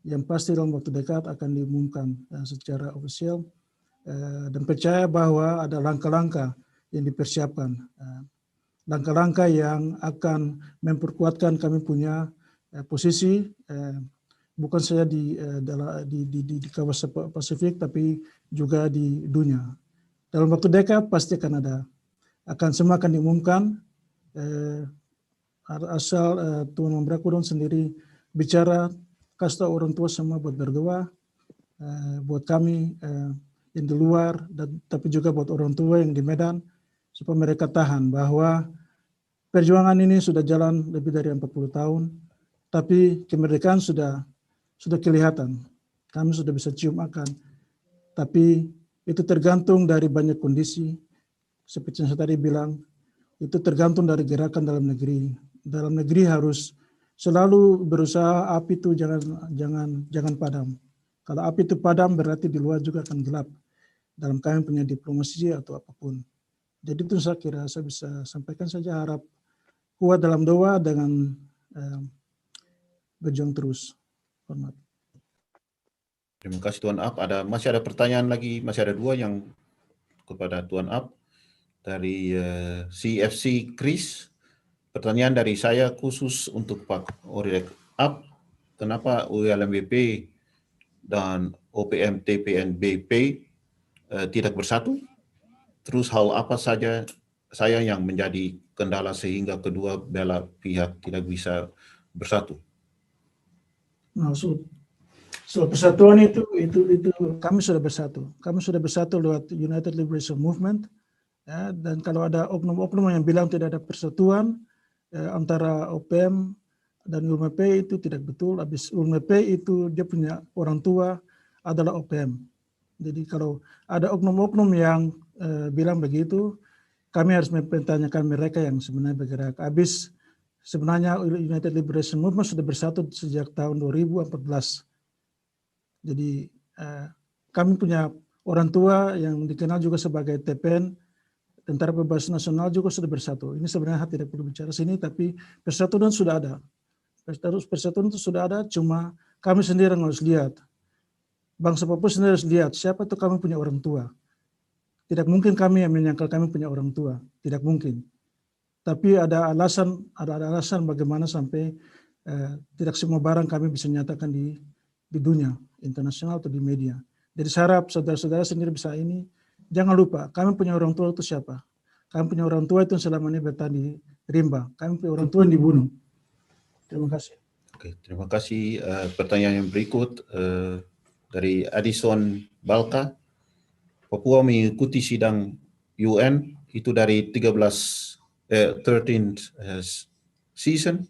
A: yang pasti dalam waktu dekat akan diumumkan secara ofisial, dan percaya bahwa ada langkah-langkah yang dipersiapkan, langkah-langkah yang akan memperkuatkan kami punya posisi, bukan saja di kawasan Pasifik, tapi juga di dunia. Dalam waktu dekat pasti semua akan diumumkan, asal Tuan Membrakudon sendiri bicara, kasih tahu orang tua semua buat berdoa, buat kami yang di luar, tapi juga buat orang tua yang di Medan, supaya mereka tahan bahwa perjuangan ini sudah jalan lebih dari 40 tahun, tapi kemerdekaan sudah kelihatan. Kami sudah bisa cium akan, tapi itu tergantung dari banyak kondisi. Seperti yang saya tadi bilang, itu tergantung dari gerakan dalam negeri. Dalam negeri harus selalu berusaha api itu jangan padam. Kalau api itu padam berarti di luar juga akan gelap. Dalam kami punya diplomasi atau apapun. Jadi itu saya kira saya bisa sampaikan saja, harap kuat dalam doa dengan berjuang terus. Hormat.
C: Terima kasih Tuan Ab. Masih ada pertanyaan lagi, masih ada 2 yang kepada Tuan Ab dari CFC Chris. Pertanyaan dari saya khusus untuk Pak Oridek Ab, kenapa ULMBP dan OPM TPNBP tidak bersatu? Terus hal apa saja yang menjadi kendala sehingga kedua belah pihak tidak bisa bersatu?
A: Nah, soal persatuan itu kami sudah bersatu. Kami sudah bersatu lewat United Liberation Movement. Ya, dan kalau ada oknum-oknum yang bilang tidak ada persatuan antara OPM dan ULMP, itu tidak betul. Habis ULMP itu dia punya orang tua adalah OPM. Jadi kalau ada oknum-oknum yang bilang begitu, kami harus mempertanyakan mereka yang sebenarnya bergerak. Habis sebenarnya United Liberation Movement sudah bersatu sejak tahun 2014. Jadi kami punya orang tua yang dikenal juga sebagai TPN, Tentara Pembebasan Nasional, juga sudah bersatu. Ini sebenarnya tidak perlu bicara sini, tapi persatuan sudah ada. Persatuan itu sudah ada, cuma kami sendiri yang harus lihat. Bangsa Papua sendiri harus lihat siapa itu kami punya orang tua. Tidak mungkin kami yang menyangkal kami punya orang tua, tidak mungkin. Tapi ada alasan bagaimana sampai tidak semua barang kami bisa nyatakan di dunia internasional atau di media. Jadi saya harap saudara-saudara sendiri bisa ini, jangan lupa kami punya orang tua itu siapa. Kami punya orang tua itu yang selama ini bertahan di rimba. Kami punya orang tua yang dibunuh. Terima kasih.
C: Oke, terima kasih. Pertanyaan yang berikut dari Addison Balka. Papua mengikuti sidang UN itu dari 13th season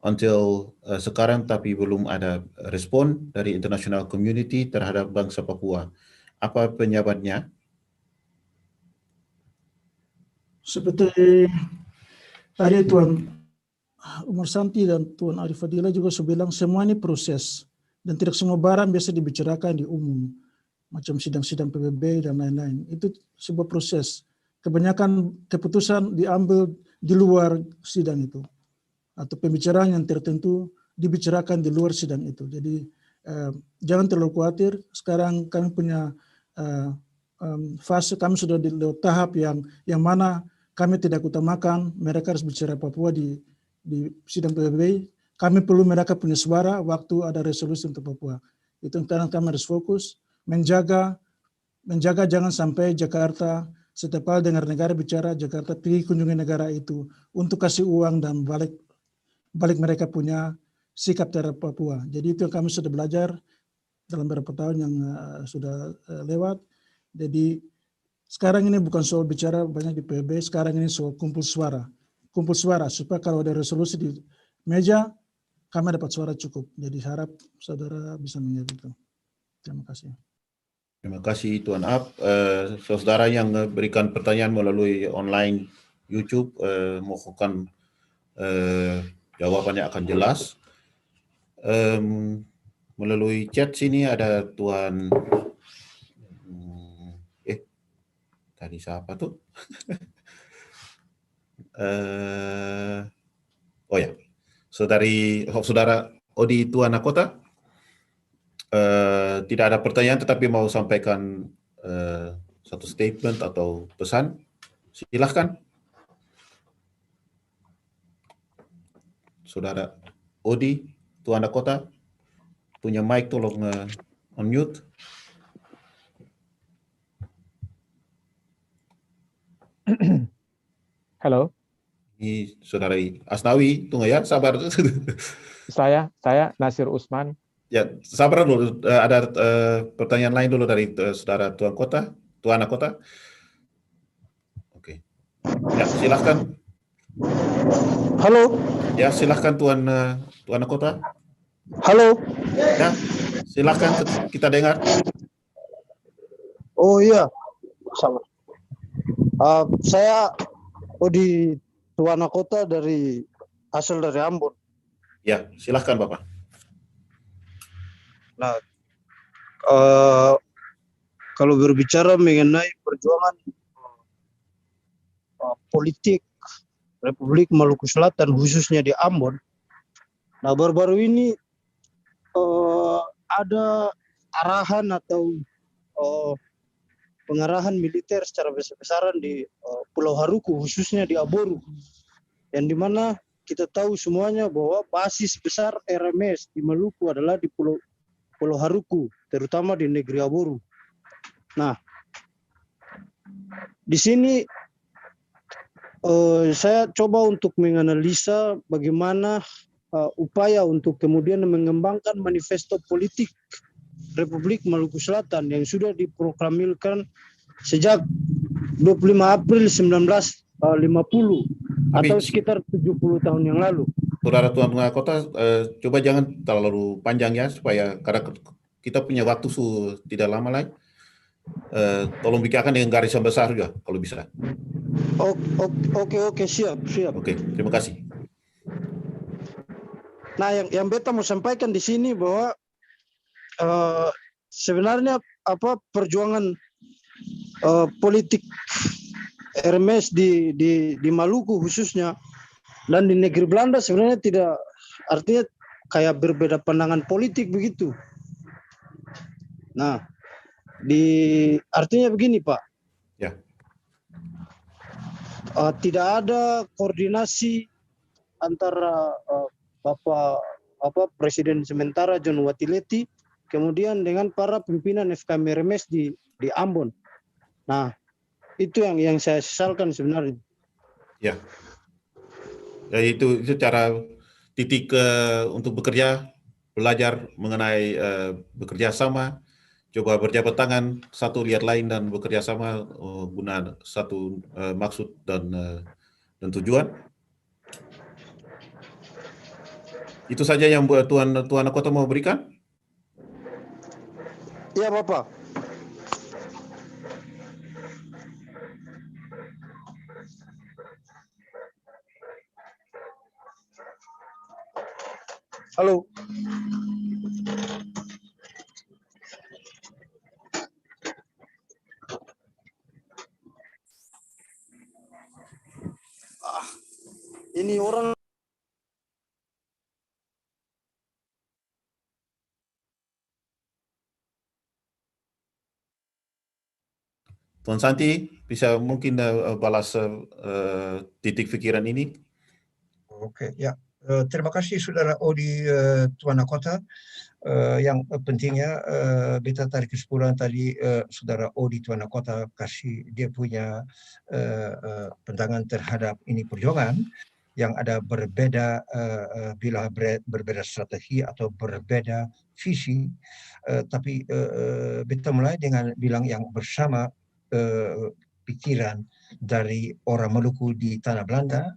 C: until sekarang, tapi belum ada respon dari international community terhadap bangsa Papua. Apa penyebabnya?
A: Seperti tadi Tuan Umar Santi dan Tuan Arif Fadila juga bilang, semua ini proses dan tidak semua barang biasa dibicarakan di umum, macam sidang-sidang PBB dan lain-lain. Itu sebuah proses. Kebanyakan keputusan diambil di luar sidang itu, atau pembicaraan yang tertentu dibicarakan di luar sidang itu. Jadi jangan terlalu khawatir. Sekarang kami punya fase, kami sudah di tahap yang mana kami tidak utamakan mereka harus bicara Papua di sidang PBB. Kami perlu mereka punya suara waktu ada resolusi untuk Papua. Itu karena kami harus fokus menjaga jangan sampai Jakarta setiap kali dengar negara bicara, Jakarta pergi kunjungi negara itu untuk kasih uang dan balik mereka punya sikap terhadap Papua. Jadi itu yang kami sudah belajar dalam beberapa tahun yang sudah lewat. Jadi sekarang ini bukan soal bicara banyak di PBB, sekarang ini soal kumpul suara supaya kalau ada resolusi di meja kami dapat suara cukup. Jadi harap saudara bisa mengerti itu. Terima kasih.
C: Terima kasih Tuan Ab. Saudara yang berikan pertanyaan melalui online YouTube, mohon jawabannya akan jelas. Melalui chat sini ada Tuan tadi siapa tuh? Oh ya, Saudara Odi Tuanakota. Tidak ada pertanyaan, tetapi mau sampaikan satu statement atau pesan. Silahkan. Saudara Odi Tuanakota, punya mic tolong unmute.
L: Halo.
C: Ini Saudara Asnawi, tunggu ya, sabar.
L: Saya Nasir Usman.
C: Ya, sabar dulu. Ada pertanyaan lain dulu dari Saudara Tuanakota. Oke. Ya, silahkan.
M: Halo.
C: Ya, silahkan Tuanakota.
M: Halo.
C: Ya, silahkan kita dengar.
M: Oh iya, sama. Saya Odi Tuanakota asal dari Ambon.
C: Ya, silahkan Bapak.
M: Nah, kalau berbicara mengenai perjuangan politik Republik Maluku Selatan, khususnya di Ambon, nah baru-baru ini ada arahan atau pengarahan militer secara besar-besaran di Pulau Haruku, khususnya di Aboru, yang dimana kita tahu semuanya bahwa basis besar RMS di Maluku adalah di Pulau Haruku, terutama di negeri Aboru. Nah, di sini saya coba untuk menganalisa bagaimana upaya untuk kemudian mengembangkan manifesto politik Republik Maluku Selatan yang sudah diproklamirkan sejak 25 April 1950 atau sekitar 70 tahun yang lalu.
C: Saudara Tuanakota, coba jangan terlalu panjang ya, supaya karena kita punya waktu tidak lama lagi. Tolong bicarakan dengan garis yang besar juga, kalau bisa.
M: Oke, siap.
C: Oke, terima kasih.
M: Nah, yang beta mau sampaikan di sini bahwa sebenarnya perjuangan politik RMS di Maluku khususnya dan di negeri Belanda sebenarnya tidak, artinya kayak berbeda pandangan politik begitu. Nah, artinya begini Pak.
C: Ya.
M: Tidak ada koordinasi antara Presiden sementara John Watileti kemudian dengan para pimpinan FKM RMS di Ambon. Nah, itu yang saya sesalkan sebenarnya.
C: Ya. Ya, itu cara titik untuk belajar mengenai bekerja sama, coba berjabat tangan, satu lihat lain dan bekerja sama guna satu maksud dan tujuan. Itu saja yang Tuanakota mau berikan?
M: Iya, Bapak. Halo. Ini orang
C: Tuan Santi, bisa mungkin balas titik pikiran ini?
E: Oke, ya. Terima kasih Saudara Odi Tuanakota. Yang pentingnya beta tarik kesimpulan tadi Saudara Odi Tuanakota kasih dia punya pandangan terhadap ini perjuangan yang ada berbeda bila berbeda strategi atau berbeda visi, tapi beta mulai dengan bilang yang bersama pikiran dari orang Maluku di tanah Belanda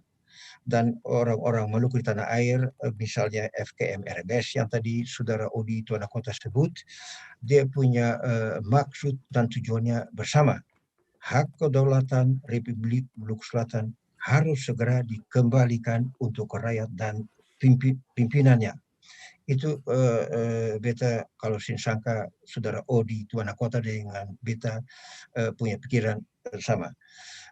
E: dan orang-orang Maluku di tanah air, misalnya FKM RMS yang tadi Saudara Odi Tuanakota sebut, dia punya maksud dan tujuannya bersama. Hak kedaulatan Republik Maluku Selatan harus segera dikembalikan untuk rakyat dan pimpinannya. itu beta kalau sangka saudara Odi tuan kota dengan beta punya pikiran sama.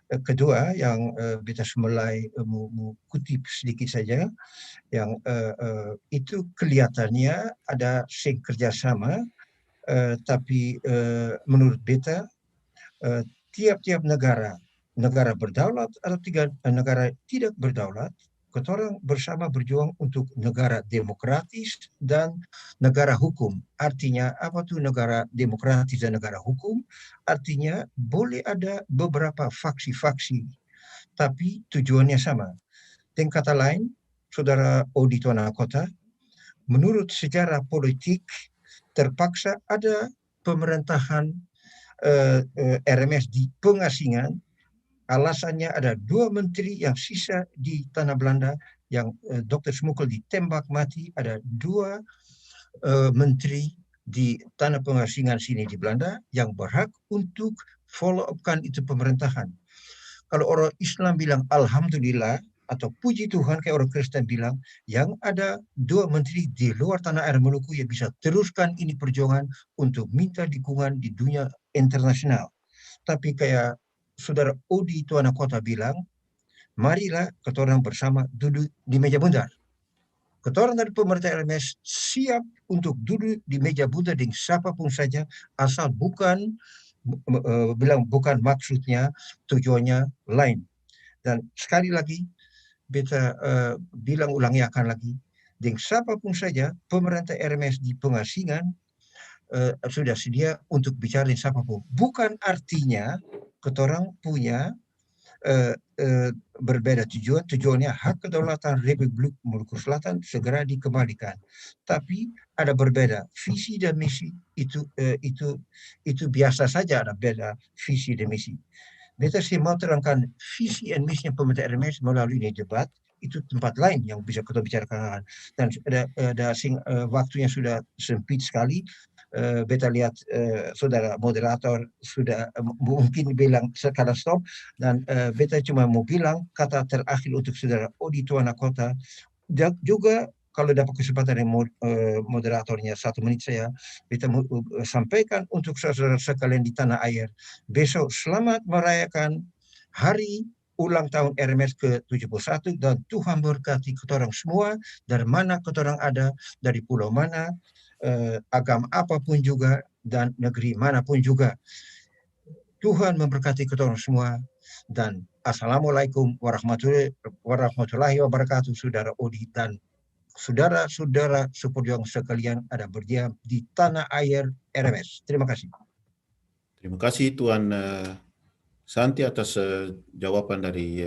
E: Kedua yang beta semulai mau kutip sedikit saja, yang itu kelihatannya ada kerjasama, tapi menurut beta tiap-tiap negara berdaulat atau negara tidak berdaulat, ketorang bersama berjuang untuk negara demokratis dan negara hukum. Artinya apa tuh negara demokratis dan negara hukum? Artinya boleh ada beberapa faksi-faksi, tapi tujuannya sama. Dengan kata lain, saudara Odi tuan kota, menurut sejarah politik terpaksa ada pemerintahan RMS di pengasingan. Alasannya ada 2 menteri yang sisa di tanah Belanda yang Dr. Smukel ditembak mati. Ada 2 menteri di tanah pengasingan sini di Belanda yang berhak untuk follow up-kan itu pemerintahan. Kalau orang Islam bilang Alhamdulillah atau puji Tuhan, kayak orang Kristen bilang, yang ada 2 menteri di luar tanah air Maluku yang bisa teruskan ini perjuangan untuk minta dukungan di dunia internasional. Tapi kayak saudara Odi tuan kota bilang, marilah ketorang bersama duduk di meja bundar. Ketorang dari pemerintah RMS siap untuk duduk di meja bundar dengan siapapun saja, asal bukan bilang bukan maksudnya, tujuannya lain. Dan sekali lagi, beta ulangi lagi, dengan siapapun saja pemerintah RMS di pengasingan sudah sedia untuk bicara dengan siapapun. Bukan artinya ketorang punya berbeda tujuannya hak kedaulatan Republik Maluku Selatan segera dikembalikan. Tapi ada berbeda visi dan misi, itu biasa saja ada beda visi dan misi. Beta sih mau terangkan visi dan misinya pemerintah RMS melalui ini debat, itu tempat lain yang bisa kita bicarakan. Dan waktunya sudah sempit sekali. Beta lihat saudara moderator sudah mungkin bilang sekarang stop, dan beta cuma mau bilang kata terakhir untuk saudara Odi tuan kota, juga kalau dapat kesempatan yang moderatornya 1 menit saya, beta sampaikan untuk saudara sekalian di tanah air, besok selamat merayakan hari ulang tahun RMS ke-71, dan Tuhan berkati ketorang semua dari mana ketorang ada, dari pulau mana, agama apapun juga, dan negeri manapun juga. Tuhan memberkati ketorang semua, dan Assalamualaikum warahmatullahi wabarakatuh, saudara Odi dan saudara-saudara seperjuangan sekalian ada berdiam di tanah air RMS. Terima kasih.
C: Terima kasih Tuan Santi atas jawaban dari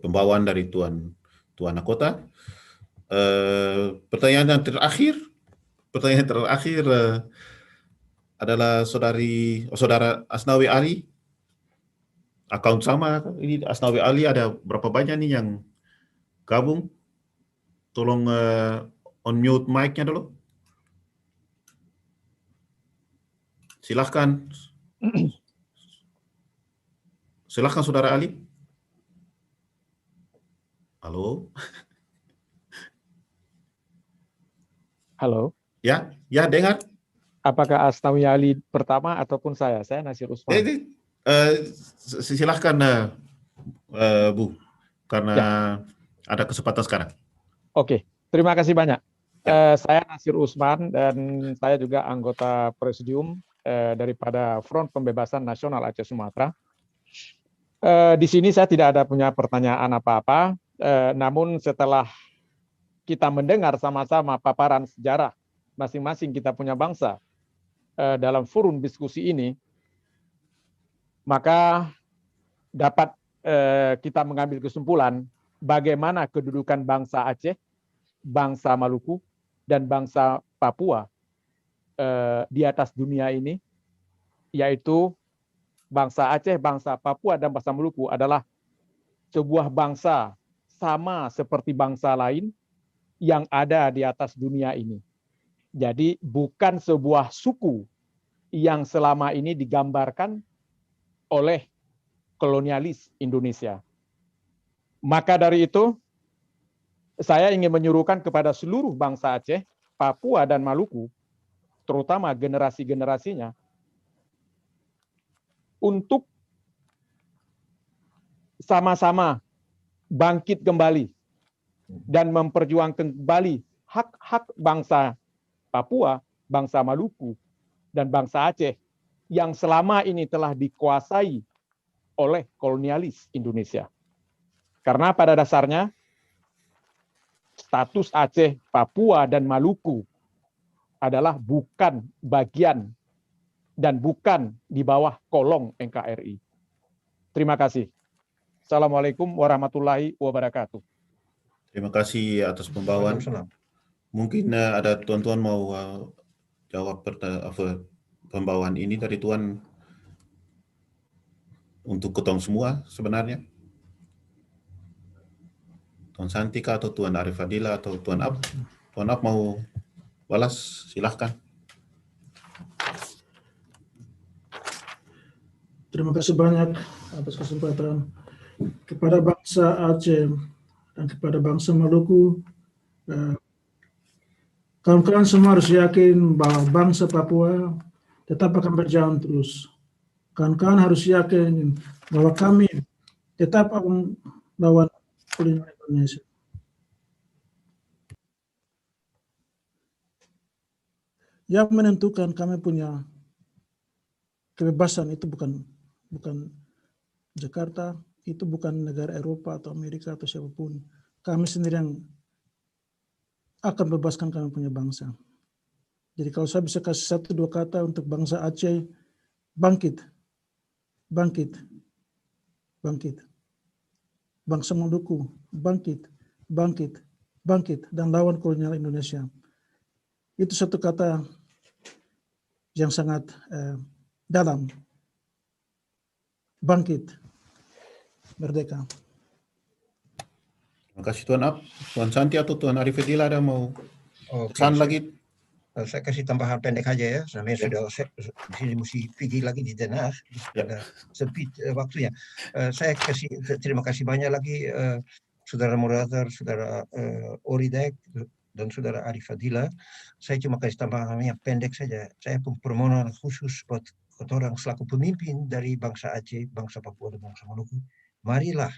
C: pembawaan dari Tuan Kota. Pertanyaan terakhir adalah saudara Asnawi Ali. Akaun sama ini Asnawi Ali, ada berapa banyak nih yang gabung? Tolong on-mute mic-nya dulu. Silahkan. Silahkan saudara Ali. Halo.
L: Halo.
C: Ya dengar.
L: Apakah Asnawi Ali pertama ataupun saya? Saya Nasir Usman.
C: Silahkan Bu, karena ada kesempatan sekarang.
L: Oke, terima kasih banyak. Saya Nasir Usman dan saya juga anggota presidium daripada Front Pembebasan Nasional Aceh Sumatera. Di sini saya tidak ada punya pertanyaan apa-apa, namun setelah kita mendengar sama-sama paparan sejarah masing-masing kita punya bangsa dalam forum diskusi ini, maka dapat kita mengambil kesimpulan bagaimana kedudukan bangsa Aceh, bangsa Maluku, dan bangsa Papua di atas dunia ini, yaitu bangsa Aceh, bangsa Papua, dan bangsa Maluku adalah sebuah bangsa sama seperti bangsa lain yang ada di atas dunia ini. Jadi bukan sebuah suku yang selama ini digambarkan oleh kolonialis Indonesia. Maka dari itu, saya ingin menyuruhkan kepada seluruh bangsa Aceh, Papua, dan Maluku, terutama generasi-generasinya, untuk sama-sama bangkit kembali dan memperjuangkan kembali hak-hak bangsa Papua, bangsa Maluku, dan bangsa Aceh yang selama ini telah dikuasai oleh kolonialis Indonesia. Karena pada dasarnya status Aceh, Papua, dan Maluku adalah bukan bagian dan bukan di bawah kolong NKRI. Terima kasih. Assalamualaikum warahmatullahi wabarakatuh.
C: Terima kasih atas pembawaan. Mungkin ada tuan-tuan mau jawab pembawaan ini dari tuan untuk ketong semua sebenarnya. Tuan Santika atau Tuan Arif Fadila atau Tuan Ab. Tuan Ab mau balas, silahkan.
A: Terima kasih banyak atas kesempatan. Kepada bangsa Aceh dan kepada bangsa Maluku, kawan-kawan semua harus yakin bahwa bangsa Papua tetap akan berjalan terus. Kawan-kawan harus yakin bahwa kami tetap akan melawan kolonial Indonesia. Yang menentukan kami punya kebebasan itu bukan Jakarta, itu bukan negara Eropa atau Amerika atau siapapun. Kami sendiri yang akan bebaskan kami punya bangsa. Jadi kalau saya bisa kasih 1-2 kata untuk bangsa Aceh, bangkit, bangkit, bangkit. Bangsa Maluku, bangkit, bangkit, bangkit, dan lawan kolonial Indonesia. Itu satu kata yang sangat dalam. Bangkit. Merdeka.
C: Terima kasih Tuan Ab. Tuan Santi atau Tuan Arif Fadila ada mau pesan lagi?
E: Saya kasih tambahan pendek aja ya. Saya sudah di sini mesti pergi lagi di Den Haag. Ada sempit waktunya. Saya kasih terima kasih banyak lagi saudara moderator, saudara Oridek dan saudara Arif Fadila. Saya cuma kasih tambahan yang pendek saja. Saya pun permohonan khusus buat orang selaku pemimpin dari bangsa Aceh, bangsa Papua dan bangsa Maluku. Marilah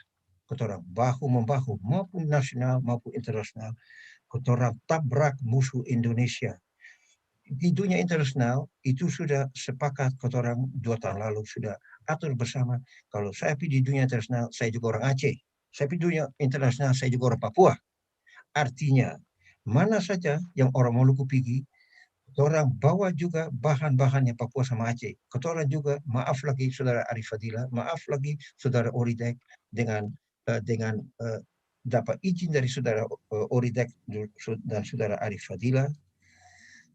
E: kotorang bahu-membahu maupun nasional maupun internasional, kotorang tabrak musuh Indonesia. Di dunia internasional itu sudah sepakat kotorang 2 tahun lalu sudah atur bersama. Kalau saya pergi di dunia internasional, saya juga orang Aceh. Saya pergi di dunia internasional, saya juga orang Papua. Artinya, mana saja yang orang Maluku pergi, kotorang bawa juga bahan-bahannya Papua sama Aceh. Kotorang juga, maaf lagi saudara Arif Fadila, maaf lagi saudara Oridek dengan dapat izin dari saudara Oridek dan saudara Arif Fadila.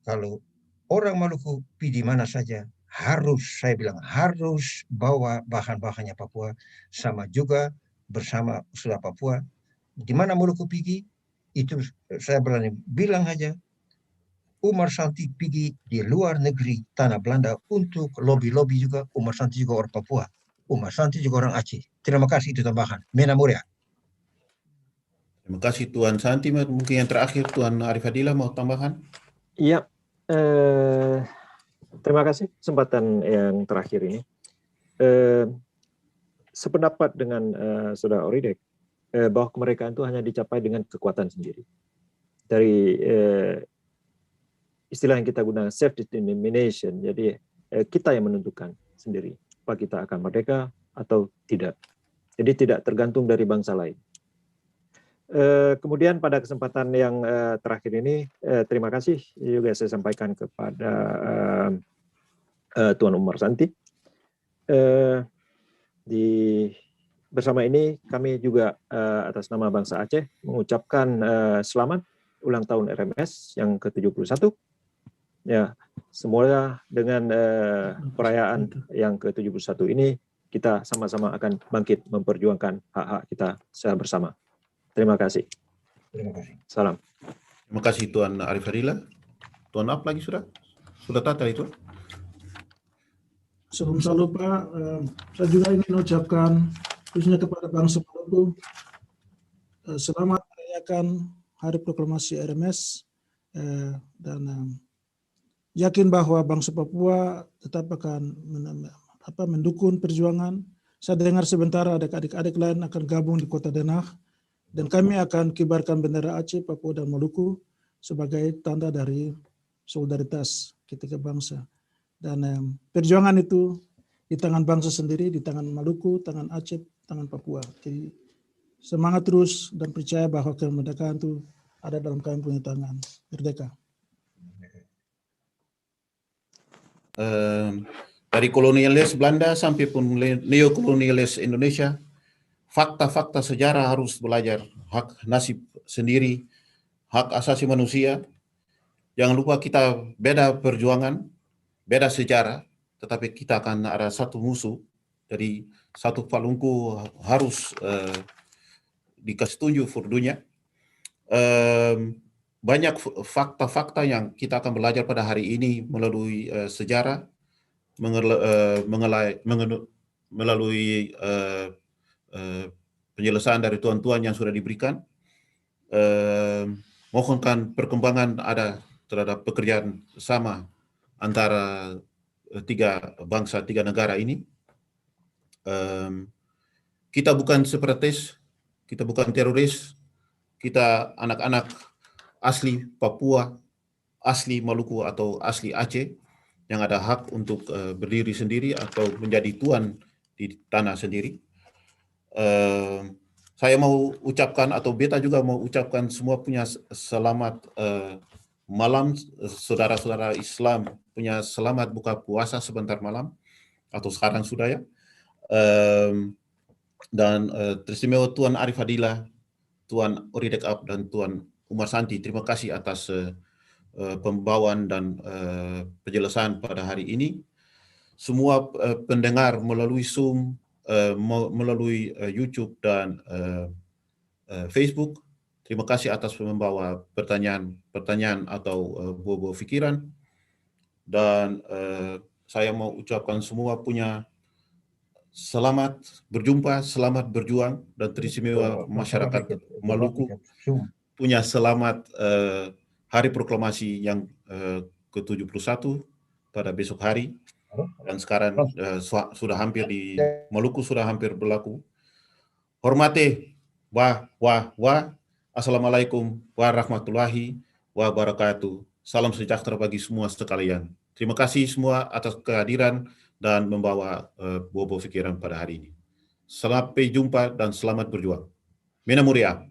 E: Kalau orang Maluku pergi mana saja, harus, saya bilang harus bawa bahan-bahannya Papua sama juga bersama saudara Papua. Di mana Maluku pergi, itu saya berani bilang aja, Umar Santi pergi di luar negeri tanah Belanda untuk lobby-lobby juga. Umar Santi juga orang Papua. Umar Santi juga orang Aceh. Terima kasih itu tambahan. Mena Muria.
C: Terima kasih Tuan Santi. Mungkin yang terakhir Tuan Arif Fadila mau tambahan?
D: Iya. Terima kasih kesempatan yang terakhir ini. Sependapat dengan saudara Oridek bahwa kemerdekaan itu hanya dicapai dengan kekuatan sendiri. Dari istilah yang kita gunakan self-determination, jadi kita yang menentukan sendiri apa kita akan merdeka atau tidak. Jadi tidak tergantung dari bangsa lain. Kemudian pada kesempatan yang terakhir ini, terima kasih juga saya sampaikan kepada Tuan Umar Santi. Bersama ini kami juga atas nama bangsa Aceh mengucapkan selamat ulang tahun RMS yang ke-71. Ya, semoga dengan perayaan yang ke-71 ini kita sama-sama akan bangkit memperjuangkan hak-hak kita secara bersama. Terima kasih.
E: Terima kasih.
D: Salam.
C: Terima kasih Tuan Arif Fadila. Tuan Ab lagi sudah? Sudah tata itu?
A: Sebelum saya lupa, saya juga ingin mengucapkan khususnya kepada bangsa Maluku, selamat merayakan Hari Proklamasi RMS dan yakin bahwa bangsa Papua tetap akan mendukung perjuangan. Saya dengar sebentar adik-adik lain akan gabung di Kota Den Haag dan kami akan kibarkan bendera Aceh, Papua dan Maluku sebagai tanda dari solidaritas ketiga bangsa. Dan perjuangan itu di tangan bangsa sendiri, di tangan Maluku, tangan Aceh, tangan Papua. Jadi semangat terus dan percaya bahwa kemerdekaan itu ada dalam kami punya tangan. Merdeka.
C: Dari kolonialis Belanda sampai pun neokolonialis Indonesia, fakta-fakta sejarah harus belajar, hak nasib sendiri, hak asasi manusia. Jangan lupa kita beda perjuangan, beda sejarah, tetapi kita akan ada satu musuh. Jadi satu palungku harus dikasih tunjuk furdunya. Banyak fakta-fakta yang kita akan belajar pada hari ini melalui sejarah, melalui penjelasan dari tuan-tuan yang sudah diberikan. Mohonkan perkembangan ada terhadap pekerjaan sama antara tiga bangsa, tiga negara ini. Kita bukan separatis, kita bukan teroris, kita anak-anak asli Papua, asli Maluku atau asli Aceh yang ada hak untuk berdiri sendiri atau menjadi tuan di tanah sendiri. Saya mau ucapkan atau beta juga mau ucapkan semua punya selamat malam, saudara-saudara Islam punya selamat buka puasa sebentar malam atau sekarang sudah ya. Dan teristimewa Tuan Arif Fadilah, Tuan Ori Dekap dan Tuan Umar Santi, terima kasih atas pembawaan dan penjelasan pada hari ini. Semua pendengar melalui Zoom, melalui YouTube dan Facebook, terima kasih atas membawa pertanyaan atau buah-buah pikiran. Dan saya mau ucapkan semua punya selamat berjumpa, selamat berjuang, dan teristimewa masyarakat Maluku punya selamat Hari Proklamasi yang ke-71 pada besok hari. Dan sekarang sudah hampir di Maluku sudah hampir berlaku. Hormati, Assalamualaikum warahmatullahi wabarakatuh. Salam sejahtera bagi semua sekalian. Terima kasih semua atas kehadiran dan membawa buah-buah pikiran pada hari ini. Sampai jumpa dan selamat berjuang. Mena Muria.